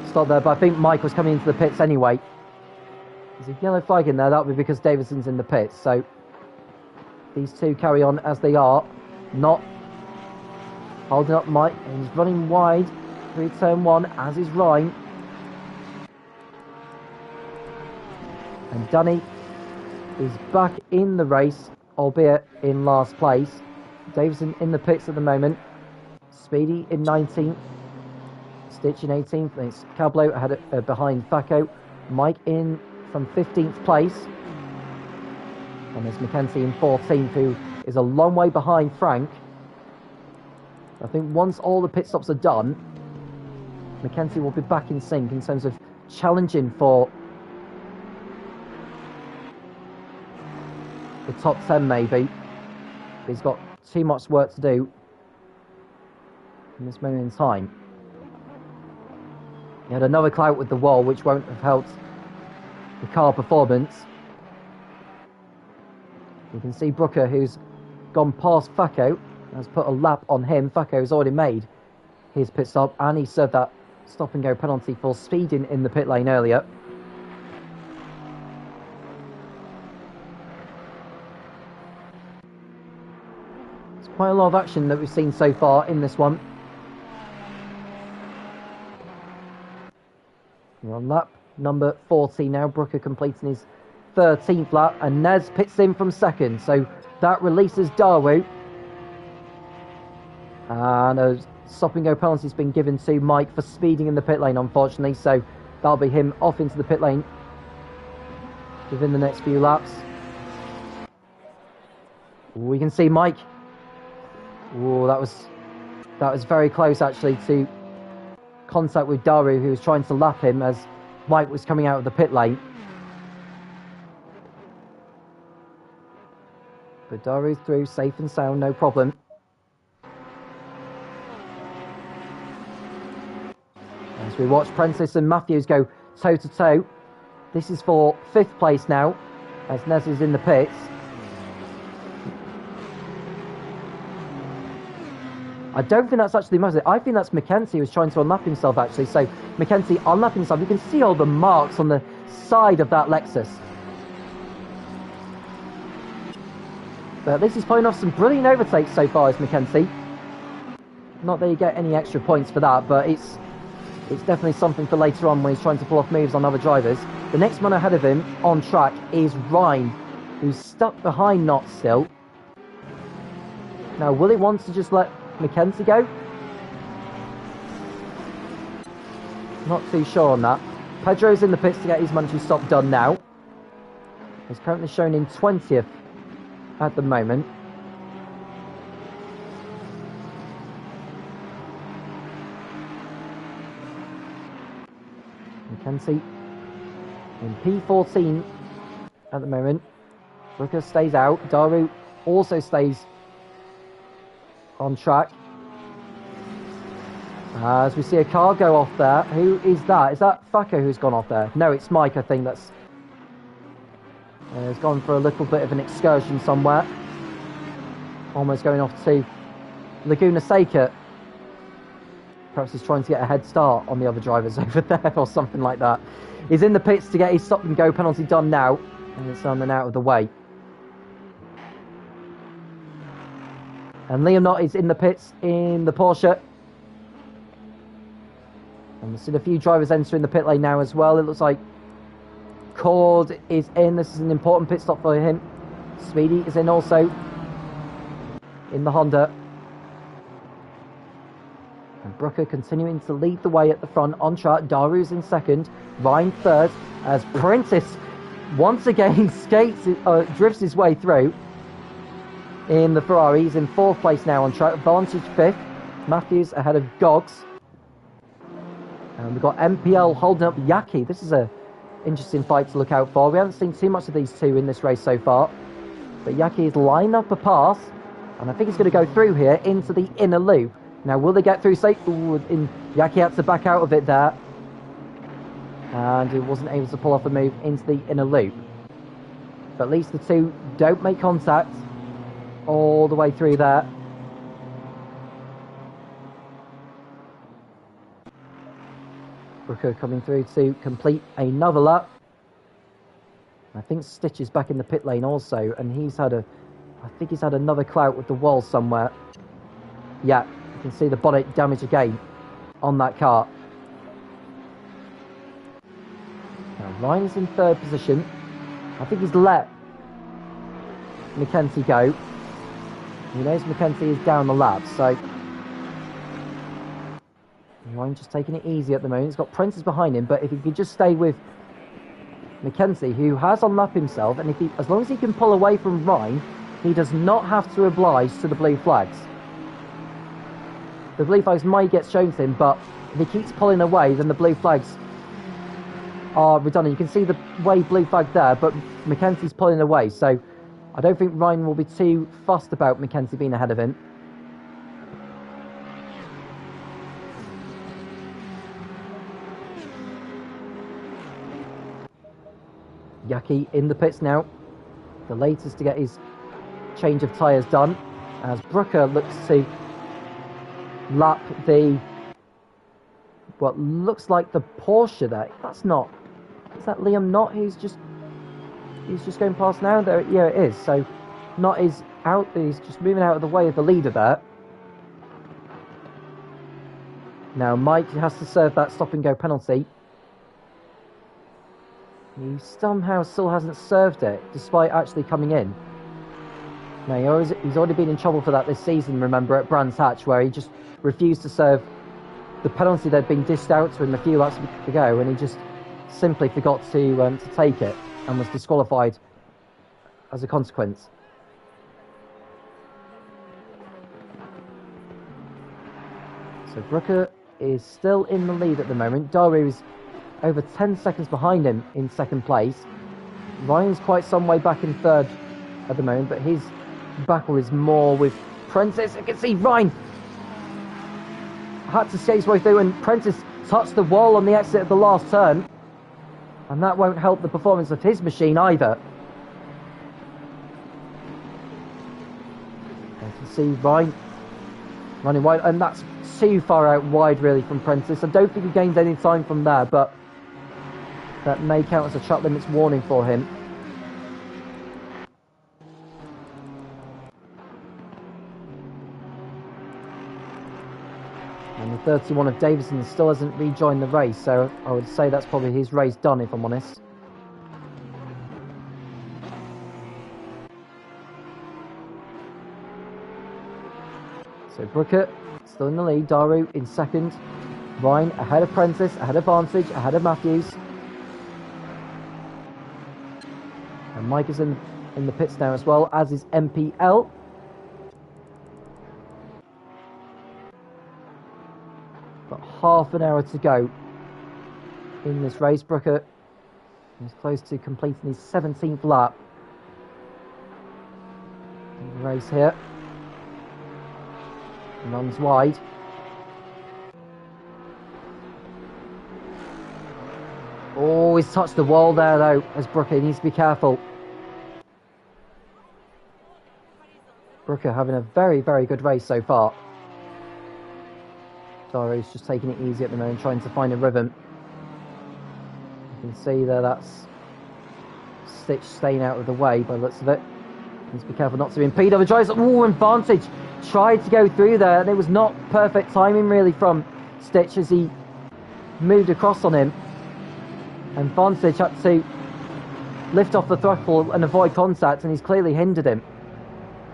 stop there, but I think Mike was coming into the pits anyway. There's a yellow flag in there. That would be because Davidson's in the pits, so these two carry on as they are. Knott holding up Mike, and he's running wide through turn 1, as is Ryan. And Danny is back in the race, albeit in last place. Davison in the pits at the moment. Speedy in 19th. Stitch in 18th. It's Cablo ahead behind Facco. Mike in from 15th place. And there's McKenty in 14th, who is a long way behind Frank. I think once all the pit stops are done, McKenty will be back in sync in terms of challenging for the top 10 maybe. He's got too much work to do in this moment in time. He had another clout with the wall, which won't have helped the car performance. You can see Brooker, who's gone past Facco, has put a lap on him. Facco has already made his pit stop, and he served that stop and go penalty for speeding in the pit lane earlier. It's quite a lot of action that we've seen so far in this one. We're on lap number 40 now. Brooker completing his 13th lap, and Nez pits in from 2nd, so that releases Daru. And a stop and go penalty has been given to Mike for speeding in the pit lane, unfortunately, so that'll be him off into the pit lane within the next few laps. We can see Mike Oh, that was very close actually to contact with Daru, who was trying to lap him as Mike was coming out of the pit lane. But Daru's through, safe and sound, no problem. As we watch Prentice and Matthews go toe-to-toe. This is for 5th place now, as Nez is in the pits. I don't think that's actually Matthews. I think that's Mackenzie who was trying to unlap himself, actually. So, Mackenzie unlapping himself. You can see all the marks on the side of that Lexus. But at least he's pulling off some brilliant overtakes so far, as Mackenzie. Not that you get any extra points for that, but it's definitely something for later on when he's trying to pull off moves on other drivers. The next man ahead of him on track is Ryan, who's stuck behind Knott still. Now, will he want to just let Mackenzie go? Not too sure on that. Pedro's in the pits to get his mandatory stop done now. He's currently shown in 20th at the moment. Mackenzie in P14 at the moment. Brooker stays out. Daru also stays on track. As we see a car go off there. Who is that? Is that Fucker who's gone off there? No, it's Mike, I think. That's he's gone for a little bit of an excursion somewhere. Almost going off to Laguna Seca. Perhaps he's trying to get a head start on the other drivers over there or something like that. He's in the pits to get his stop and go penalty done now. And it's on and out of the way. And Liam Knott is in the pits in the Porsche. And we've seen a few drivers entering the pit lane now as well. It looks like Cord is in. This is an important pit stop for him. Speedy is in also. In the Honda. And Brooker continuing to lead the way at the front on track. Daru's in second. Ryan third. As Prentice once again drifts his way through. In the Ferrari, he's in 4th place now on track. Vantage 5th. Matthews ahead of Goggs. And we've got MPL holding up Yaki. This is a interesting fight to look out for. We haven't seen too much of these two in this race so far. But Yaki is lining up a pass. And I think he's going to go through here into the inner loop. Now, will they get through safe? Yaki had to back out of it there. And he wasn't able to pull off a move into the inner loop. But at least the two don't make contact all the way through there. Brooker coming through to complete another lap. I think Stitch is back in the pit lane also, and I think he's had another clout with the wall somewhere. Yeah, you can see the bonnet damage again on that car. Now Ryan is in 3rd position. I think he's let Mackenzie go. He knows Mackenzie is down the lap, so Ryan just taking it easy at the moment. He's got Prentice behind him, but if he could just stay with Mackenzie, who has unlapped himself, and as long as he can pull away from Ryan, he does not have to oblige to the blue flags. The blue flags might get shown to him, but if he keeps pulling away, then the blue flags are redundant. You can see the way blue flag there, but Mackenzie's pulling away, so I don't think Ryan will be too fussed about Mackenzie being ahead of him. Yaki in the pits now. The latest to get his change of tyres done. As Brooker looks to lap what looks like the Porsche there. Is that Liam Knott who's just going past now? There, yeah, it is. So Knott is out. He's just moving out of the way of the leader there. Now Mike has to serve that stop and go penalty. He somehow still hasn't served it, despite actually coming in. Now, he's already been in trouble for that this season, remember, at Brands Hatch, where he just refused to serve the penalty that had been dished out to him a few laps ago, and he just simply forgot to take it, and was disqualified as a consequence. So Brooker is still in the lead at the moment. Daru is over 10 seconds behind him in second place. Ryan's quite some way back in third at the moment, but his battle is more with Prentice. You can see Ryan had to skate his way through, and Prentice touched the wall on the exit of the last turn, and that won't help the performance of his machine either. You can see Ryan running wide, and that's too far out wide really from Prentice. I don't think he gained any time from there, but that may count as a track limits warning for him. And the 31 of Davison still hasn't rejoined the race, so I would say that's probably his race done, if I'm honest. So Brooker still in the lead, Daru in second, Ryan ahead of Prentice, ahead of Vantage, ahead of Matthews. And Mike is in the pits now as well, as is MPL. Got half an hour to go in this race. Brooker is close to completing his 17th lap in the race here. Runs wide. Oh, he's touched the wall there though, as Brooker needs to be careful. Brooker having a very, very good race so far. Daru's just taking it easy at the moment, trying to find a rhythm. You can see there that's Stitch staying out of the way by the looks of it. Needs to be careful not to impede other drivers. Oh, and Vantage tried to go through there, and it was not perfect timing really from Stitch as he moved across on him. And Vantage had to lift off the throttle and avoid contact, and he's clearly hindered him.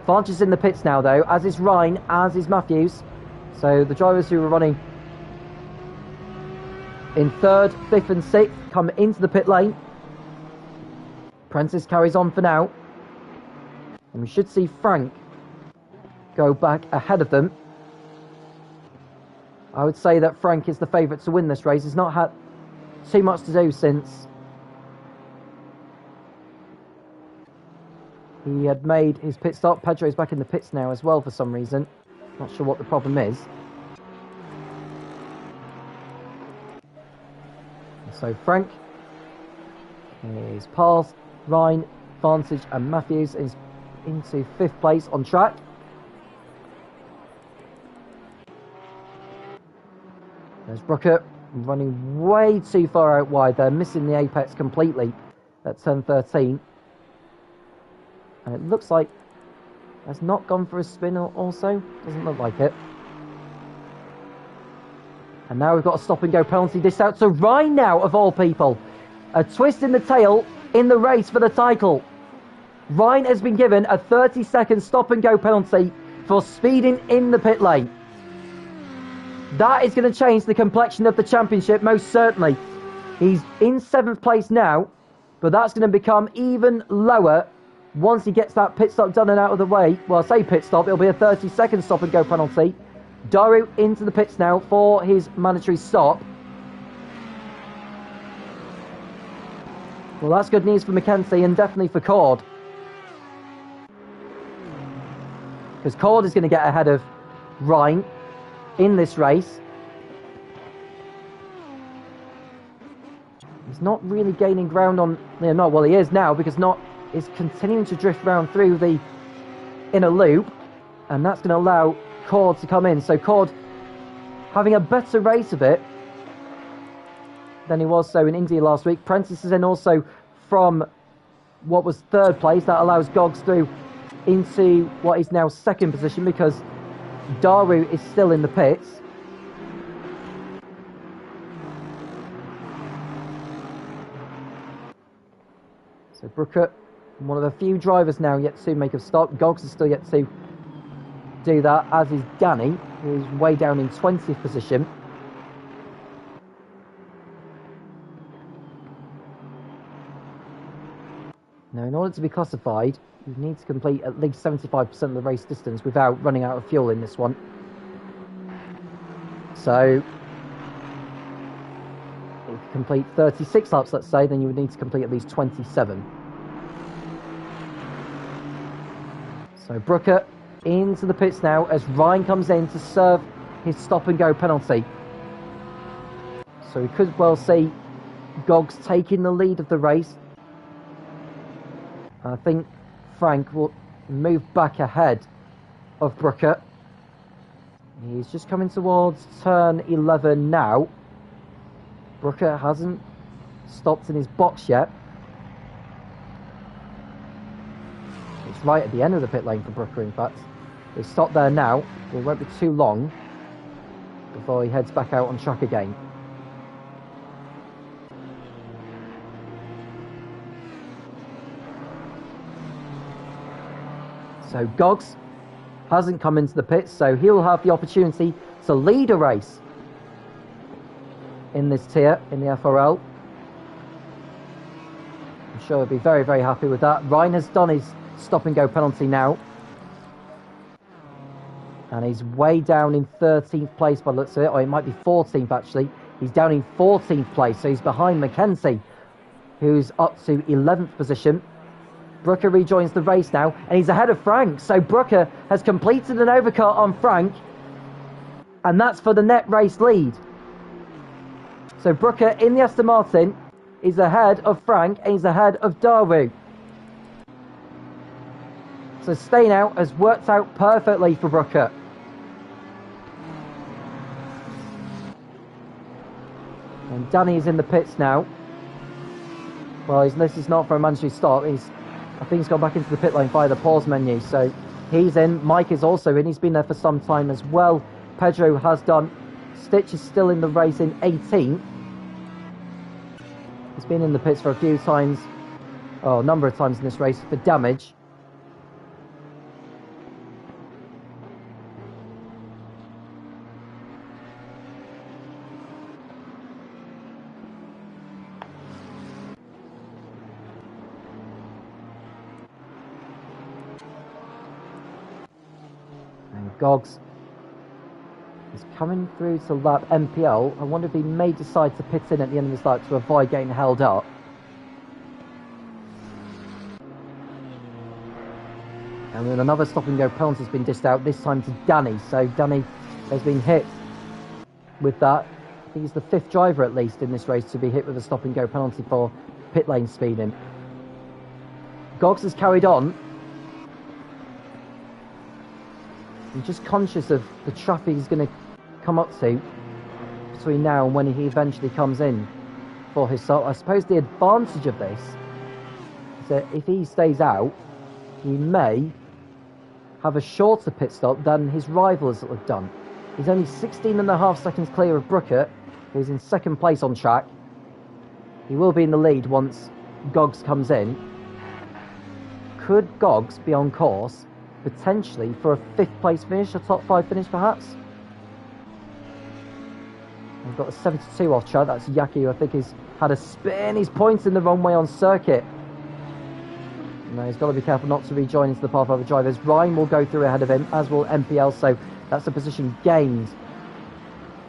Vantage is in the pits now though, as is Ryan, as is Matthews. So the drivers who were running in third, fifth and sixth come into the pit lane. Prentice carries on for now. And we should see Frank go back ahead of them. I would say that Frank is the favourite to win this race. He's not had too much to do since he had made his pit stop. Pedro's back in the pits now as well for some reason. Not sure what the problem is. So Frank is past Ryan, Vantage and Matthews, is into fifth place on track. There's Brooker running way too far out wide there, missing the apex completely at turn 13. And it looks like has not gone for a spin also. Doesn't look like it. And now we've got a stop and go penalty dished out to Ryan now, of all people. A twist in the tail in the race for the title. Ryan has been given a 30-second stop and go penalty for speeding in the pit lane. That is going to change the complexion of the championship, most certainly. He's in 7th place now, but that's going to become even lower once he gets that pit stop done and out of the way. Well, I say pit stop, it'll be a 30-second stop and go penalty. Daru into the pits now for his mandatory stop. Well, that's good news for Mackenzie and definitely for Cord. Because Cord is going to get ahead of Ryan in this race. He's not really gaining ground on Leonard. Well, he is now, because Not is continuing to drift round through the inner loop, and that's going to allow Cord to come in. So Cord having a better race of it than he was so in India last week. Prentice is in also from what was third place. That allows Goggs through into what is now second position, because Daru is still in the pits. So Brooker, one of the few drivers now yet to make a stop. Goggs is still yet to do that, as is Danny, who's way down in 20th position. Now, in order to be classified, you need to complete at least 75% of the race distance without running out of fuel in this one. So if you complete 36 laps, let's say, then you would need to complete at least 27. So Brooker into the pits now as Ryan comes in to serve his stop-and-go penalty. So we could well see Goggs taking the lead of the race. I think Frank will move back ahead of Brooker. He's just coming towards turn 11 now. Brooker hasn't stopped in his box yet. It's right at the end of the pit lane for Brooker, in fact. They stopped there now. It won't be too long before he heads back out on track again. So Goggs hasn't come into the pits, so he'll have the opportunity to lead a race in this tier, in the FRL. I'm sure he'll be very, very happy with that. Ryan has done his stop-and-go penalty now. And he's way down in 13th place by the looks of it, or it might be 14th actually. He's down in 14th place, so he's behind Mackenzie, who's up to 11th position. Brooker rejoins the race now, and he's ahead of Frank. So Brooker has completed an overcut on Frank, and that's for the net race lead. So Brooker in the Aston Martin is ahead of Frank, and he's ahead of Daru. So staying out has worked out perfectly for Brooker. And Danny's in the pits now. Well, this is not for a mandatory stop. I think he's gone back into the pit lane via the pause menu. So he's in. Mike is also in. He's been there for some time as well. Pedro has done. Stitch is still in the race in 18th. He's been in the pits for a few times. Oh, a number of times in this race for damage. Goggs is coming through to lap MPL. I wonder if he may decide to pit in at the end of this lap to avoid getting held up. And then another stop-and-go penalty has been dished out, this time to Danny. So Danny has been hit with that. I think he's the 5th driver at least in this race to be hit with a stop-and-go penalty for pit lane speeding. Goggs has carried on. I'm just conscious of the traffic he's going to come up to between now and when he eventually comes in for his stop. I suppose the advantage of this is that if he stays out, he may have a shorter pit stop than his rivals have done. He's only 16.5 seconds clear of Brooker, who's in 2nd place on track. He will be in the lead once Goggs comes in. Could Goggs be on course potentially for a 5th place finish, a top 5 finish perhaps? We've got a 72 off track. That's Yaki, who I think has had a spin. He's pointing the wrong way on circuit. No, he's got to be careful not to rejoin into the path of other drivers. Ryan will go through ahead of him, as will MPL, so that's a position gained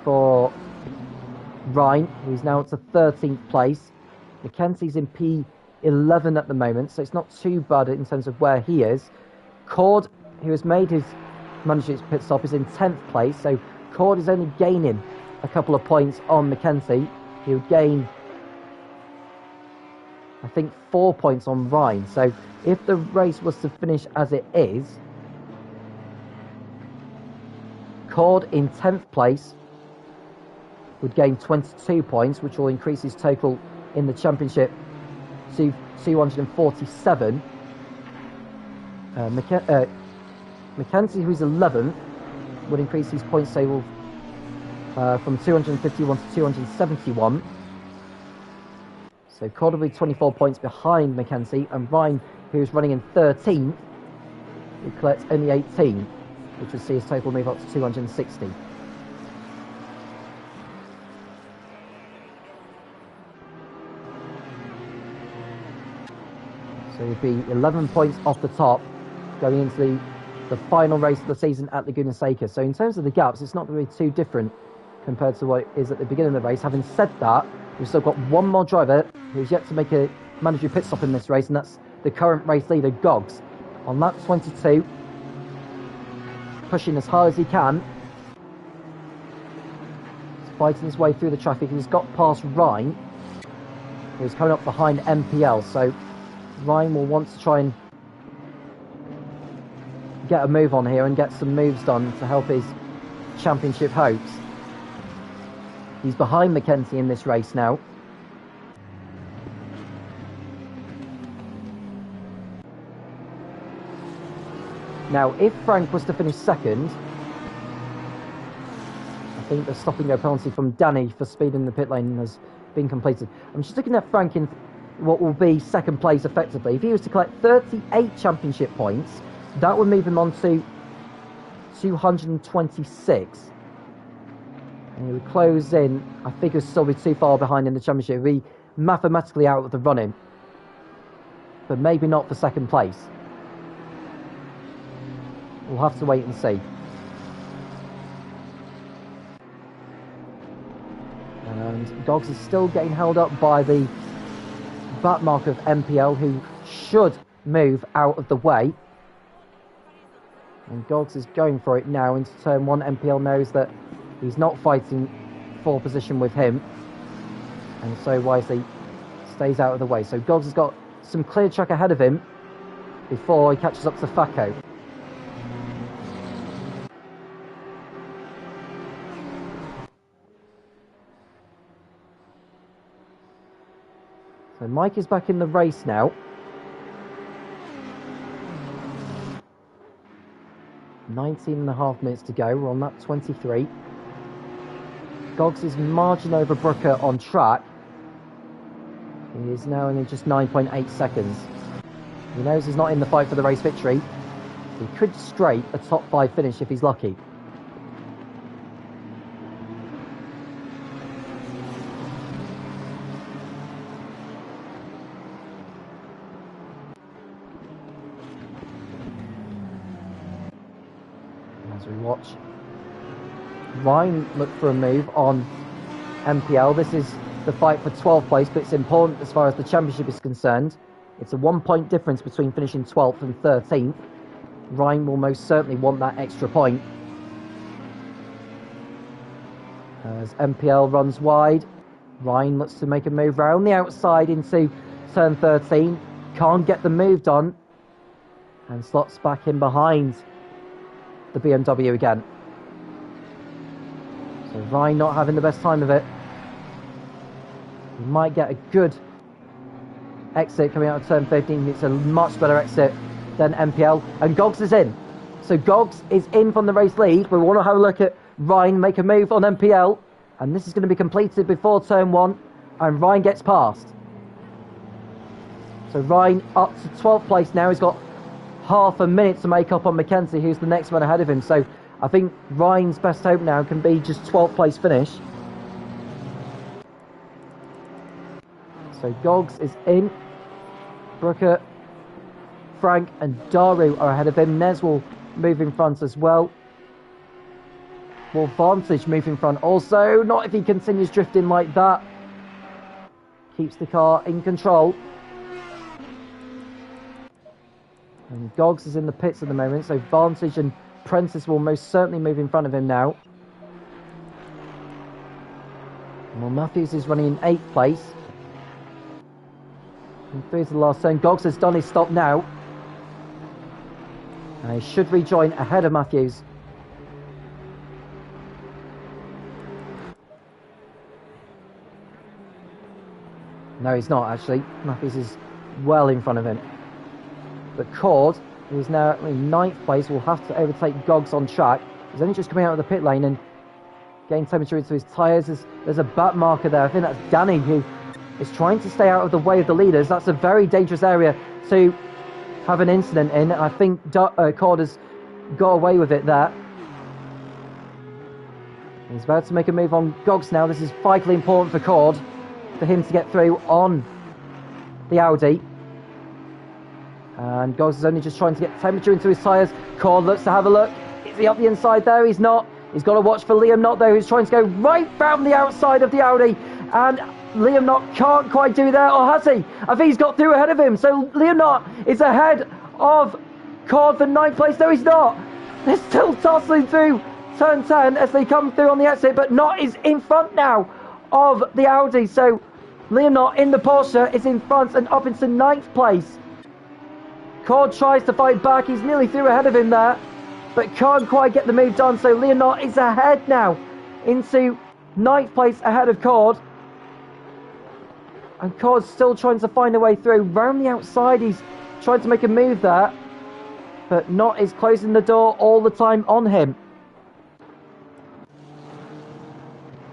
for Ryan, who's now up to 13th place. Mackenzie's in P11 at the moment, so it's not too bad in terms of where he is. Cord, who has made his mandatory pit stop, is in 10th place, so Cord is only gaining a couple of points on Mackenzie. He would gain, I think, 4 points on Ryan. So if the race was to finish as it is, Cord in 10th place would gain 22 points, which will increase his total in the championship to 247. Mackenzie, who's 11th, would increase his points table from 251 to 271. So Cord will be 24 points behind Mackenzie, and Ryan, who's running in 13th, would collect only 18, which would see his total move up to 260. So he'd be 11 points off the top going into the final race of the season at Laguna Seca. So in terms of the gaps, it's not going to be too different compared to what it is at the beginning of the race. Having said that, we've still got one more driver who's yet to make a mandatory pit stop in this race, and that's the current race leader, Gogs. On lap 22, pushing as hard as he can. He's fighting his way through the traffic. He's got past Ryan, who's coming up behind MPL, so Ryan will want to try and get a move on here and get some moves done to help his championship hopes. He's behind Mackenzie in this race now. Now, if Frank was to finish second, I think the stopping go penalty from Danny for speed in the pit lane has been completed. I'm just looking at Frank in what will be second place effectively. If he was to collect 38 championship points, that would move him on to 226. And he would close in, I think he'll still be too far behind in the championship. He'll be mathematically out of the running, but maybe not for second place. We'll have to wait and see. And Gogs is still getting held up by the back mark of MPL, who should move out of the way. And Gogs is going for it now into turn one. MPL knows that he's not fighting for position with him, and so wisely stays out of the way. So Gogs has got some clear track ahead of him before he catches up to Facco. So Mike is back in the race now. 19.5 minutes to go. We're on lap 23. Gogs is margin over Brooker on track. He is now in just 9.8 seconds. He knows he's not in the fight for the race victory. He could scrape a top 5 finish if he's lucky. As we watch Ryan look for a move on MPL. This is the fight for 12th place, but it's important as far as the championship is concerned. It's a 1 point difference between finishing 12th and 13th. Ryan will most certainly want that extra point. As MPL runs wide, Ryan looks to make a move round the outside into turn 13. Can't get the move done, and slots back in behind the BMW again. So Ryan not having the best time of it. He might get a good exit coming out of turn 15. It's a much better exit than MPL. And Gogs is in. So Gogs is in from the race lead. We want to have a look at Ryan make a move on MPL. And this is going to be completed before turn 1. And Ryan gets past. So Ryan up to 12th place now. He's got half a minute to make up on Mackenzie, who's the next one ahead of him. So I think Ryan's best hope now can be just 12th place finish. So Gogs is in. Brooker, Frank and Daru are ahead of him. Nez will move in front as well. Will Vantage move in front also? Not if he continues drifting like that. Keeps the car in control. And Gogs is in the pits at the moment, so Vantage and Prentice will most certainly move in front of him now. Well, Matthews is running in 8th place. And through to the last turn. Gogs has done his stop now. And he should rejoin ahead of Matthews. No, he's not actually. Matthews is well in front of him. But Cord, who is now in 9th place, will have to overtake Gogs on track. He's only just coming out of the pit lane and getting temperature into his tyres. There's a back marker there. I think that's Danny, who is trying to stay out of the way of the leaders. That's a very dangerous area to have an incident in. I think Cord has got away with it there. He's about to make a move on Gogs now. This is vitally important for Cord, for him to get through on the Audi. And Gogs is only just trying to get temperature into his tyres. Cord looks to have a look. Is he up the inside there? He's not. He's got to watch for Liam Knott, though, who's trying to go right round the outside of the Audi. And Liam Knott can't quite do that, or has he? I think he's got through ahead of him. So Liam Knott is ahead of Cord for 9th place. No, he's not. They're still tossing through turn 10 as they come through on the exit, but Knott is in front now of the Audi. So Liam Knott in the Porsche is in front and up into 9th place. Cord tries to fight back. He's nearly through ahead of him there, but can't quite get the move done. So Liam Knott is ahead now into 9th place ahead of Cord. And Cord's still trying to find a way through. Round the outside, he's trying to make a move there, but Knott is closing the door all the time on him.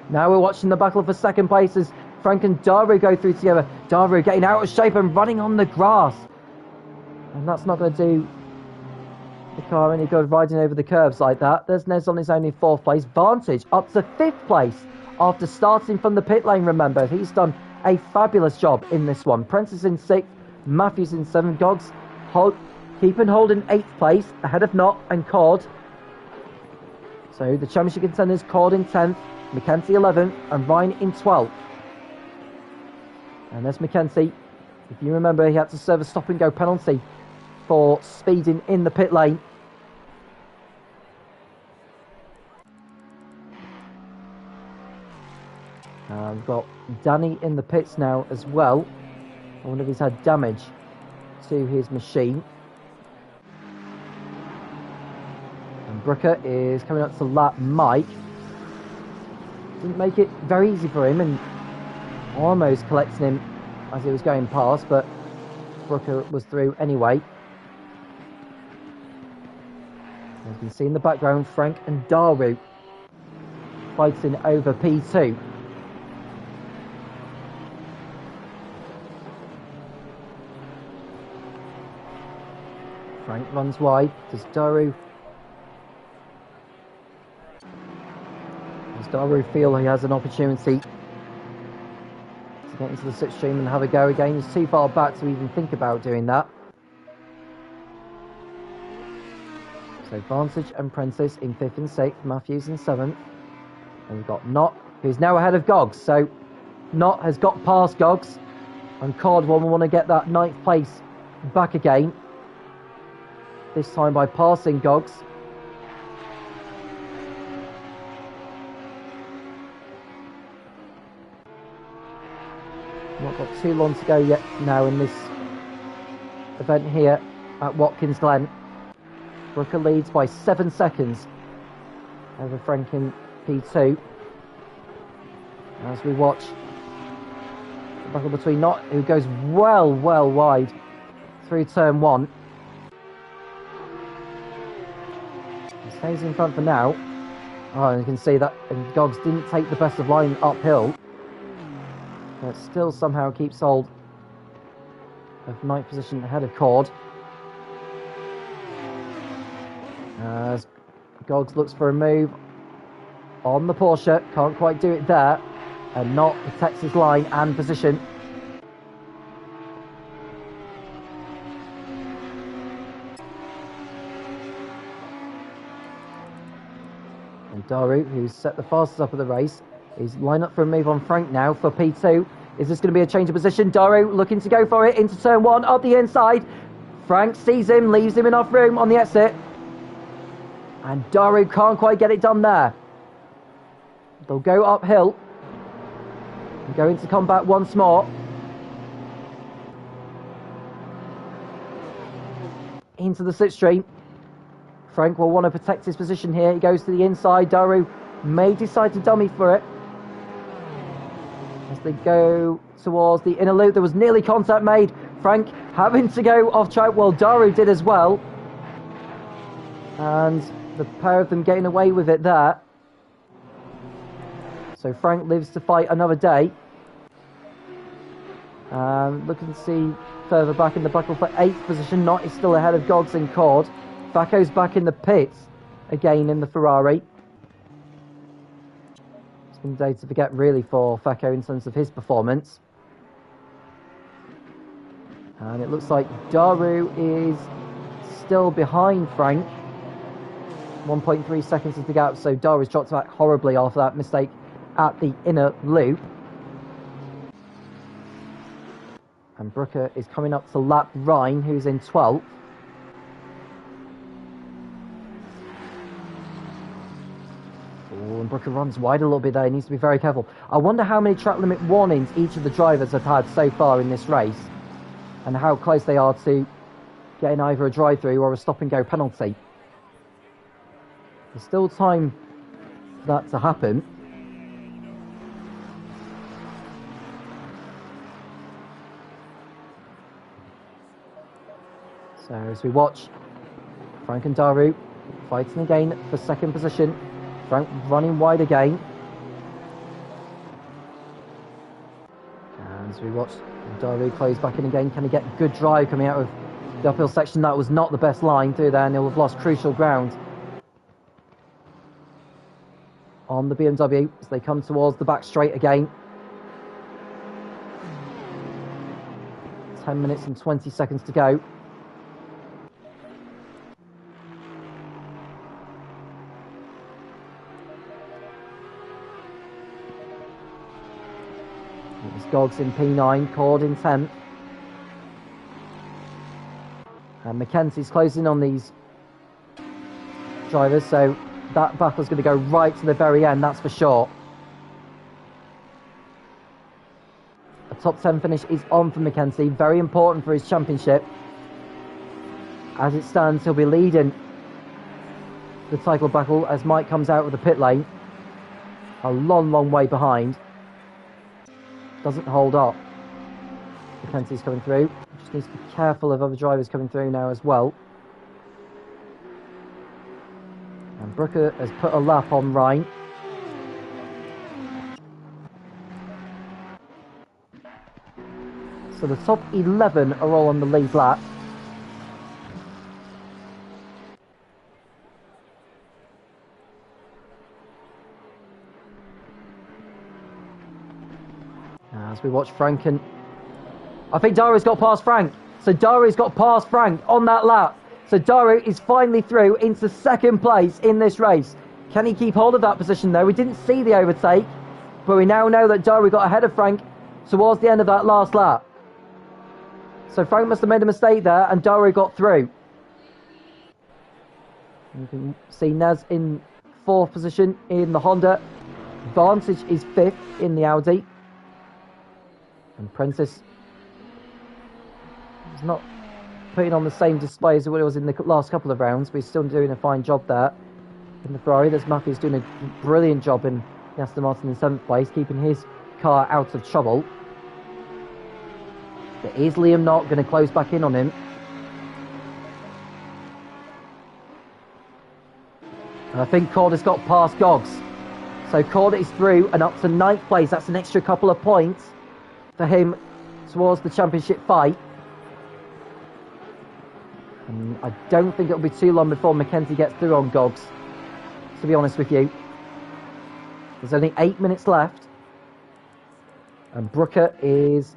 Now we're watching the battle for 2nd place as Frank and Daru go through together. Daru getting out of shape and running on the grass. And that's not going to do the car any good, riding over the curves like that. There's Nez on his own in 4th place. Vantage up to 5th place after starting from the pit lane, remember. He's done a fabulous job in this one. Prentice in 6th, Matthews in 7th, Goggs keeping hold in 8th place, ahead of Knott and Cord. So the championship contenders, Cord in 10th, McKenzie 11th, and Ryan in 12th. And there's McKenzie. If you remember, he had to serve a stop-and-go penalty for speeding in the pit lane. We've got Danny in the pits now as well. I wonder if he's had damage to his machine. And Brooker is coming up to lap Mike. Didn't make it very easy for him and almost collecting him as he was going past, but Brooker was through anyway. As you can see in the background, Frank and Daru fighting over P2. Frank runs wide. Does Daru feel he has an opportunity to get into the slipstream and have a go again? He's too far back to even think about doing that. So Vantage and Prentice in 5th and 6th, Matthews in 7th. And we've got Knott, who's now ahead of Goggs. So Knott has got past Goggs, and Cord will want to get that 9th place back again. This time by passing Goggs. Not got too long to go yet now in this event here at Watkins Glen. Brooker leads by 7 seconds over Frank in P2. As we watch the battle between Knott, who goes well wide through turn 1. He stays in front for now. Oh, and you can see that Goggs didn't take the best of line uphill, but still somehow keeps hold of 9th position ahead of Cord. As Goggs looks for a move on the Porsche, can't quite do it there, and Knott protects his line and position. And Daru, who's set the fastest up of the race, is lined up for a move on Frank now for P2. Is this going to be a change of position? Daru looking to go for it into turn 1, up the inside. Frank sees him, leaves him enough room on the exit. And Daru can't quite get it done there. They'll go uphill and go into combat once more. Into the slipstream. Frank will want to protect his position here. He goes to the inside. Daru may decide to dummy for it as they go towards the inner loop. There was nearly contact made. Frank having to go off track. Well, Daru did as well. And the pair of them getting away with it there. So Frank lives to fight another day. Looking to see further back in the battle for 8th position. Knott is still ahead of Goggs and Cord. Facco's back in the pits again in the Ferrari. It's been a day to forget really for Facco in terms of his performance. And it looks like Daru is still behind Frank. 1.3 seconds is the gap, so Dara's dropped back horribly after that mistake at the inner loop. And Brooker is coming up to lap Ryan, who's in 12th. Oh, and Brooker runs wide a little bit there. He needs to be very careful. I wonder how many track limit warnings each of the drivers have had so far in this race, and how close they are to getting either a drive-through or a stop-and-go penalty. There's still time for that to happen. So as we watch Frank and Daru fighting again for second position. Frank running wide again. And as we watch Daru close back in again, can he get good drive coming out of the uphill section? That was not the best line through there, and he'll have lost crucial ground on the BMW as they come towards the back straight again. 10 minutes and 20 seconds to go. It's Goggs in P9, Cord in 10th. And Mackenzie's closing on these drivers, so that battle's going to go right to the very end, that's for sure. A top 10 finish is on for Mackenzie, very important for his championship. As it stands, he'll be leading the title battle as Mike comes out of the pit lane. A long, long way behind. Doesn't hold up. Mackenzie's coming through. Just needs to be careful of other drivers coming through now as well. And Brooker has put a lap on Ryan. So the top 11 are all on the lead lap. As we watch Frank and... I think Daru's got past Frank. So Daru's got past Frank on that lap. So Daru is finally through into second place in this race. Can he keep hold of that position though? We didn't see the overtake, but we now know that Daru got ahead of Frank towards the end of that last lap. So Frank must have made a mistake there and Daru got through. You can see Naz in 4th position in the Honda. Vantage is 5th in the Audi. And Prentice is not putting on the same display as what it was in the last couple of rounds, but he's still doing a fine job there. In the Ferrari, there's Matthews doing a brilliant job in the Aston Martin in 7th place, keeping his car out of trouble. But is Liam not going to close back in on him? And I think Cord has got past Goggs. So Cord is through and up to 9th place. That's an extra couple of points for him towards the championship fight. And I don't think it'll be too long before Mackenzie gets through on Goggs, to be honest with you. There's only 8 minutes left. And Brooker is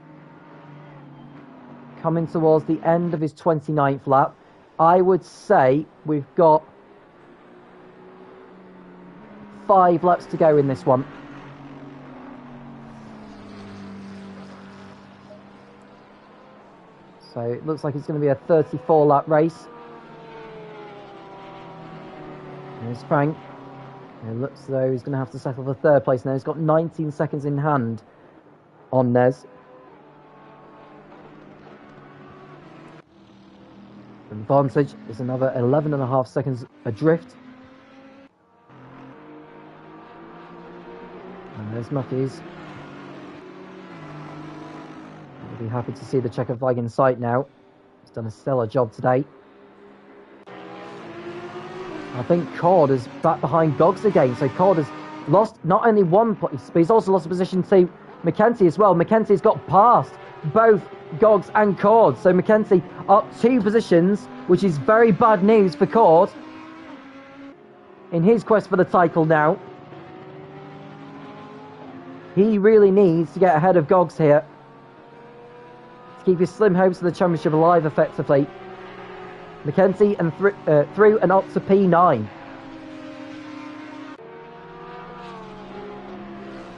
coming towards the end of his 29th lap. I would say we've got 5 laps to go in this one. So it looks like it's going to be a 34-lap race. There's Frank. It looks as though he's going to have to settle for 3rd place now. He's got 19 seconds in hand on Nez. Advantage is another 11.5 seconds adrift. And there's Matthews. I'll be happy to see the checker flag in sight now. He's done a stellar job today. I think Cord is back behind Goggs again. So Cord has lost not only 1 place, but he's also lost a position to Mackenzie as well. Mackenzie's got past both Goggs and Cord. So Mackenzie up 2 positions, which is very bad news for Cord in his quest for the title now. He really needs to get ahead of Goggs here to keep his slim hopes of the championship alive effectively. Mackenzie and through and up to P9.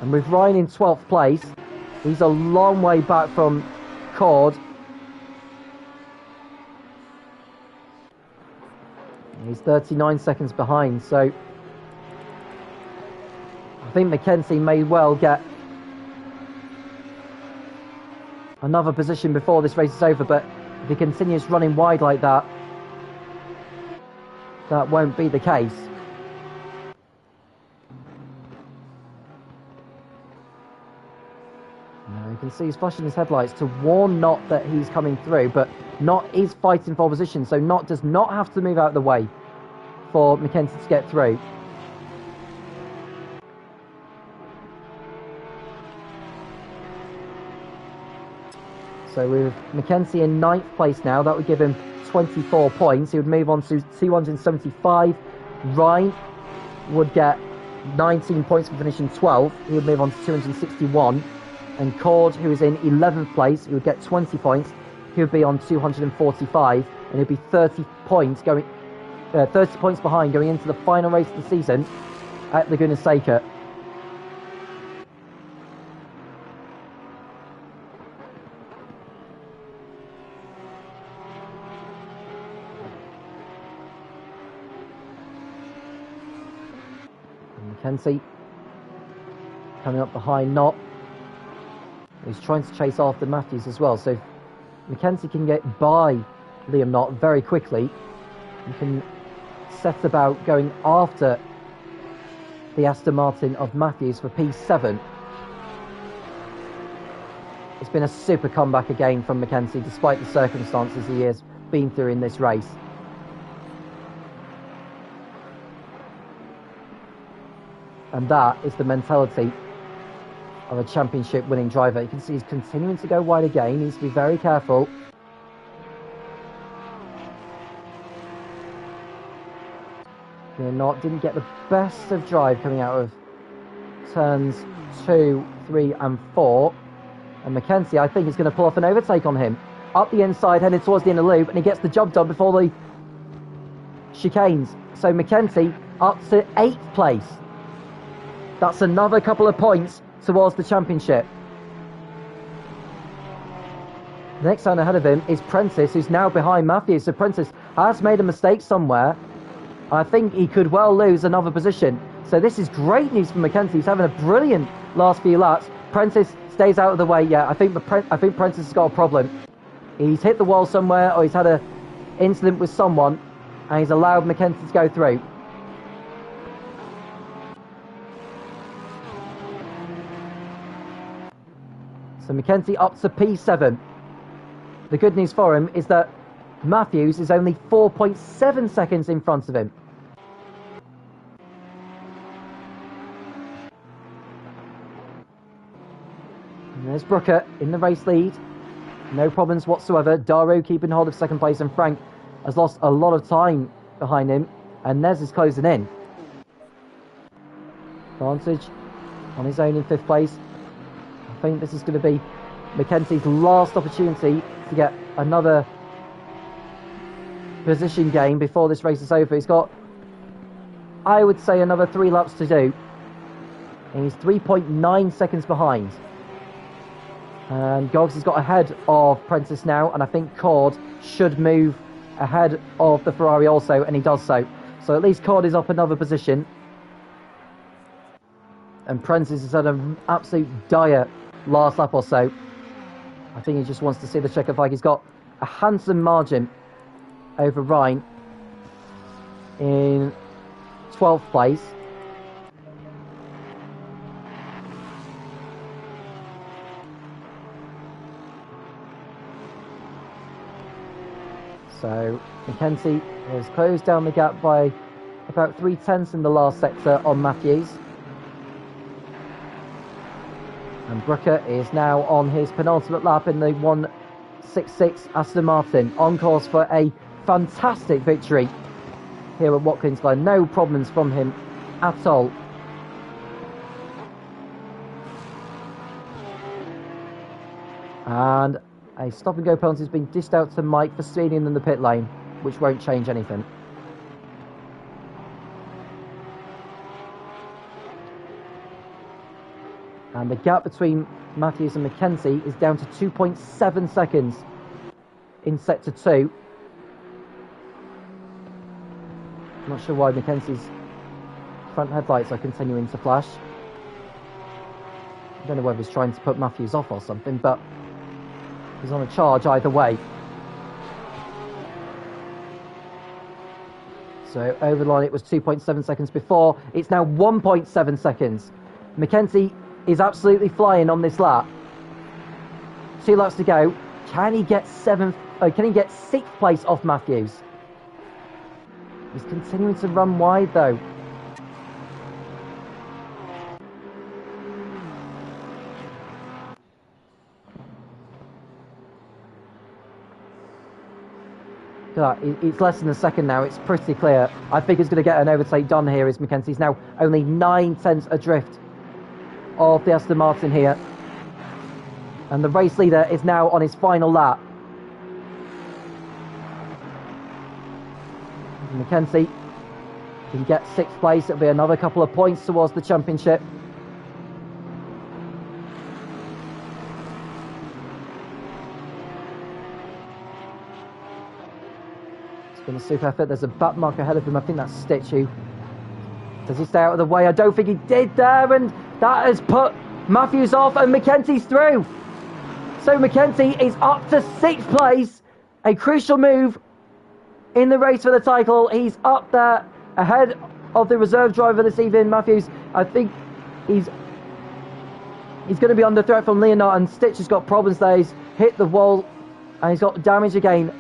And with Ryan in 12th place, he's a long way back from Cord. He's 39 seconds behind, so I think Mackenzie may well get another position before this race is over, but if he continues running wide like that, that won't be the case. Now you can see he's flashing his headlights to warn Knott that he's coming through, but Knott is fighting for position, so Knott does not have to move out of the way for Mackenzie to get through. So with Mackenzie in 9th place now, that would give him 24 points. He would move on to 275. Ryan would get 19 points for finishing 12th. He would move on to 261. And Cord, who is in 11th place, he would get 20 points. He would be on 245, and he'd be 30 points behind going into the final race of the season at Laguna Seca. Mackenzie coming up behind Knott. He's trying to chase after Matthews as well, so if Mackenzie can get by Liam Knott very quickly, he can set about going after the Aston Martin of Matthews for P7. It's been a super comeback again from Mackenzie despite the circumstances he has been through in this race. And that is the mentality of a championship winning driver. You can see he's continuing to go wide again. He needs to be very careful. Didn't get the best of drive coming out of turns 2, 3 and 4. And Mackenzie, I think, is going to pull off an overtake on him. Up the inside, headed towards the inner loop, and he gets the job done before the chicanes. So Mackenzie up to 8th place. That's another couple of points towards the championship. The next one ahead of him is Prentice, who's now behind Matthews. So Prentice has made a mistake somewhere. I think he could well lose another position. So this is great news for Mackenzie. He's having a brilliant last few laps. Prentice stays out of the way. Yeah, I think Prentice has got a problem. He's hit the wall somewhere, or he's had an incident with someone, and he's allowed Mackenzie to go through. So Mackenzie up to P7. The good news for him is that Matthews is only 4.7 seconds in front of him. And there's Brooker in the race lead. No problems whatsoever. Daru keeping hold of second place, and Frank has lost a lot of time behind him. And Nez is closing in. Advantage on his own in 5th place. I think this is going to be Mackenzie's last opportunity to get another position gain before this race is over. He's got, I would say, another 3 laps to do. And he's 3.9 seconds behind. And Goggs has got ahead of Prentice now, and I think Cord should move ahead of the Ferrari also, and he does so. So at least Cord is up another position. And Prentice has had an absolute dire last lap or so. I think he just wants to see the Czechoslovakia. He's got a handsome margin over Ryan in 12th place. So Mackenzie has closed down the gap by about 3/10 in the last sector on Matthews. And Brooker is now on his penultimate lap in the 1:66 Aston Martin, on course for a fantastic victory here at Watkins Glen. No problems from him at all. And a stop and go penalty has been dished out to Mike for speeding in the pit lane, which won't change anything. And the gap between Matthews and Mackenzie is down to 2.7 seconds in sector 2. I'm not sure why Mackenzie's front headlights are continuing to flash. I don't know whether he's trying to put Matthews off or something, but he's on a charge either way. So over the line it was 2.7 seconds before. It's now 1.7 seconds. Mackenzie is absolutely flying on this lap. 2 laps to go. Can he get can he get 6th place off Matthews? He's continuing to run wide though. It's less than a second now. It's pretty clear. I think he's going to get an overtake done here. Is Mackenzie's now only 9 tenths adrift of the Aston Martin here, and the race leader is now on his final lap. Mackenzie can get 6th place. It'll be another couple of points towards the championship. Been a super effort. There's a back mark ahead of him. I think that's Stitch. Does he stay out of the way? I don't think he did there, and that has put Matthews off, and Mackenzie's through. So Mackenzie is up to 6th place, a crucial move in the race for the title. He's up there ahead of the reserve driver this evening, Matthews. I think he's going to be under threat from Leonard, and Stitch has got problems there. He's hit the wall and he's got damage again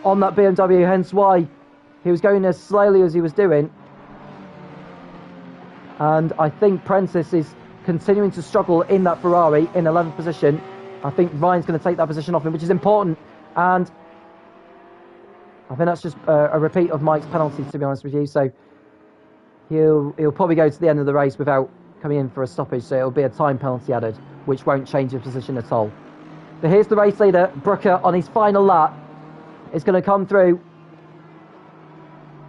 on that BMW, hence why he was going as slowly as he was doing. And I think Prentice is continuing to struggle in that Ferrari in 11th position. I think Ryan's going to take that position off him, which is important. And I think that's just a repeat of Mike's penalty, to be honest with you. So he'll probably go to the end of the race without coming in for a stoppage. So it'll be a time penalty added, which won't change his position at all. But here's the race leader, Brooker, on his final lap. Is going to come through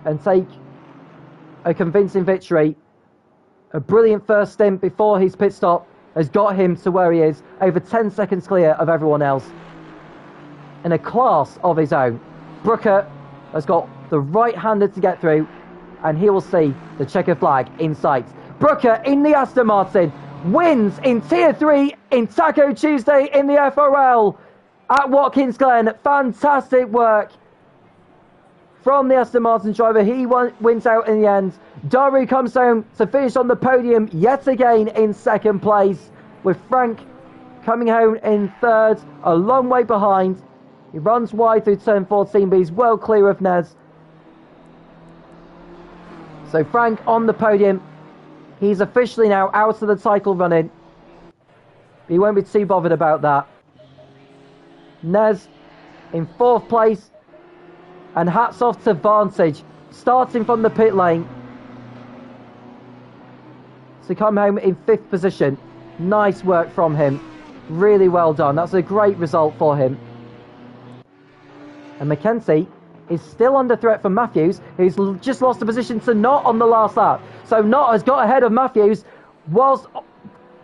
and take a convincing victory. A brilliant first stint before his pit stop has got him to where he is, over 10 seconds clear of everyone else, in a class of his own. Brooker has got the right-hander to get through, and he will see the checker flag in sight. Brooker in the Aston Martin wins in Tier 3 in Taco Tuesday in the FRL at Watkins Glen. Fantastic work from the Aston Martin driver. He wins out in the end. Daru comes home to finish on the podium yet again in 2nd place, with Frank coming home in 3rd, a long way behind. He runs wide through turn 14, but he's well clear of Nez. So Frank on the podium. He's officially now out of the title running. He won't be too bothered about that. Nez in 4th place, and hats off to Vantage, starting from the pit lane to come home in 5th position. Nice work from him, really well done. That's a great result for him. And Mackenzie is still under threat from Matthews, who's just lost a position to Knott on the last lap. So Knott has got ahead of Matthews whilst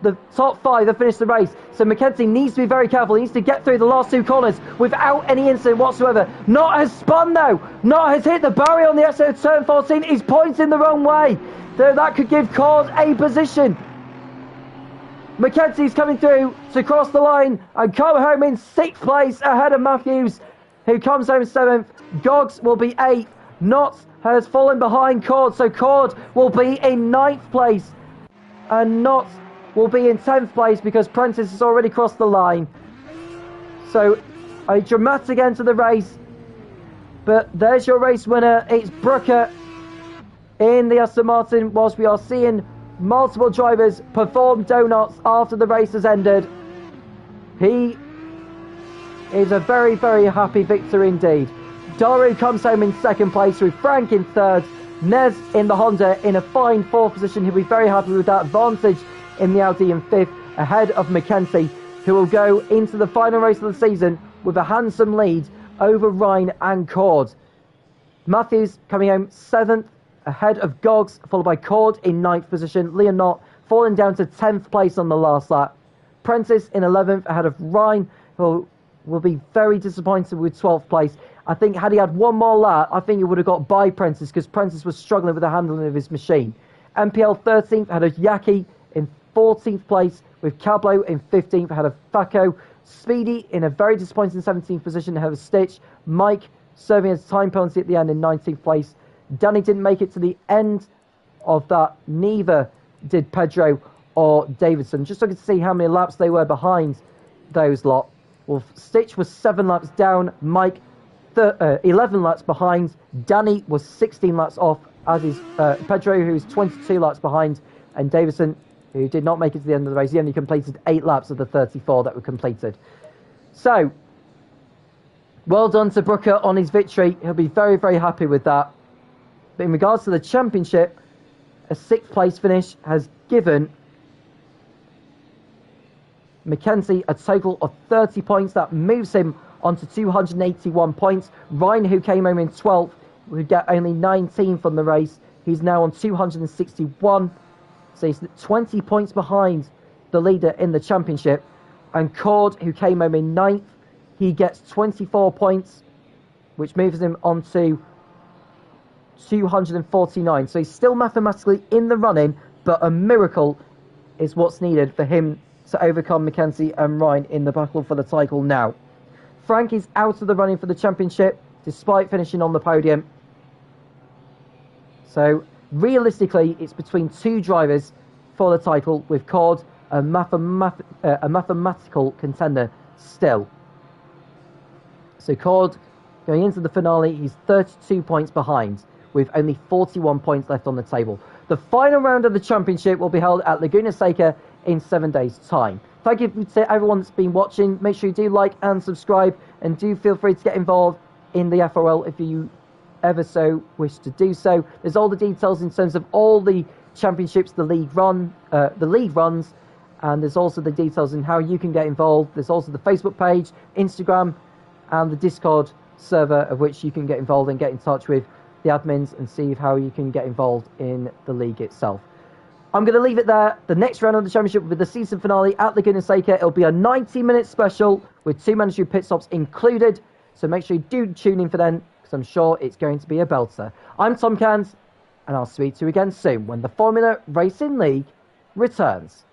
the top 5 have finished the race. So Mackenzie needs to be very careful. He needs to get through the last 2 corners without any incident whatsoever. Knott has spun though. Knott has hit the barrier on the exit of turn 14. He's pointing the wrong way. So that could give Cord a position. Mackenzie's coming through to cross the line and come home in 6th place ahead of Matthews, who comes home 7th. Goggs will be 8th. Knott has fallen behind Cord, so Cord will be in 9th place. And Knott will be in 10th place because Prentice has already crossed the line. So a dramatic end to the race. But there's your race winner. It's Brooker in the Aston Martin, whilst we are seeing multiple drivers perform donuts after the race has ended. He is a very, very happy victor indeed. Daru comes home in 2nd place with Frank in 3rd. Nez in the Honda in a fine 4th position. He'll be very happy with that. Vantage in the Audi in 5th, ahead of Mackenzie, who will go into the final race of the season with a handsome lead over Ryan and Cord. Matthews coming home 7th, ahead of Goggs, followed by Cord in 9th position. Leon Knott falling down to 10th place on the last lap. Prentice in 11th ahead of Ryan, who will be very disappointed with 12th place. I think had he had one more lap, I think he would have got by Prentice because Prentice was struggling with the handling of his machine. MPL 13th ahead of Yaki in 14th place, with Cablo in 15th ahead of Faco. Speedy in a very disappointing 17th position ahead of Stitch. Mike serving as time penalty at the end in 19th place. Danny didn't make it to the end of that. Neither did Pedro or Davidson. Just looking to see how many laps they were behind those lot. Well, Stitch was 7 laps down. Mike 11 laps behind. Danny was 16 laps off, as is Pedro, who's 22 laps behind, and Davidson, who did not make it to the end of the race. He only completed 8 laps of the 34 that were completed. So, well done to Brooker on his victory. He'll be very, very happy with that. But in regards to the championship, a 6th place finish has given Mackenzie a total of 30 points. That moves him onto 281 points. Ryan, who came home in 12th, would get only 19 from the race. He's now on 261. So he's 20 points behind the leader in the championship. And Cord, who came home in 9th, he gets 24 points, which moves him on to 249. So he's still mathematically in the running, but a miracle is what's needed for him to overcome Mackenzie and Ryan in the battle for the title now. Frank is out of the running for the championship, despite finishing on the podium. So, realistically, it's between 2 drivers for the title, with Cord a mathematical contender still. So Cord, going into the finale, he's 32 points behind, with only 41 points left on the table. The final round of the championship will be held at Laguna Seca in 7 days' time. Thank you to everyone that's been watching. Make sure you do like and subscribe, and do feel free to get involved in the FRL if you ever so wish to do so. There's all the details in terms of all the championships the league runs, and there's also the details in how you can get involved. There's also the Facebook page, Instagram, and the Discord server, of which you can get involved and get in touch with the admins and see how you can get involved in the league itself. I'm going to leave it there. The next round of the championship will be the season finale at Laguna Seca. It'll be a 90-minute special with 2 mandatory pit stops included. So make sure you do tune in for then, because I'm sure it's going to be a belter. I'm Tom Cairns, and I'll speak to you again soon when the Formula Racing League returns.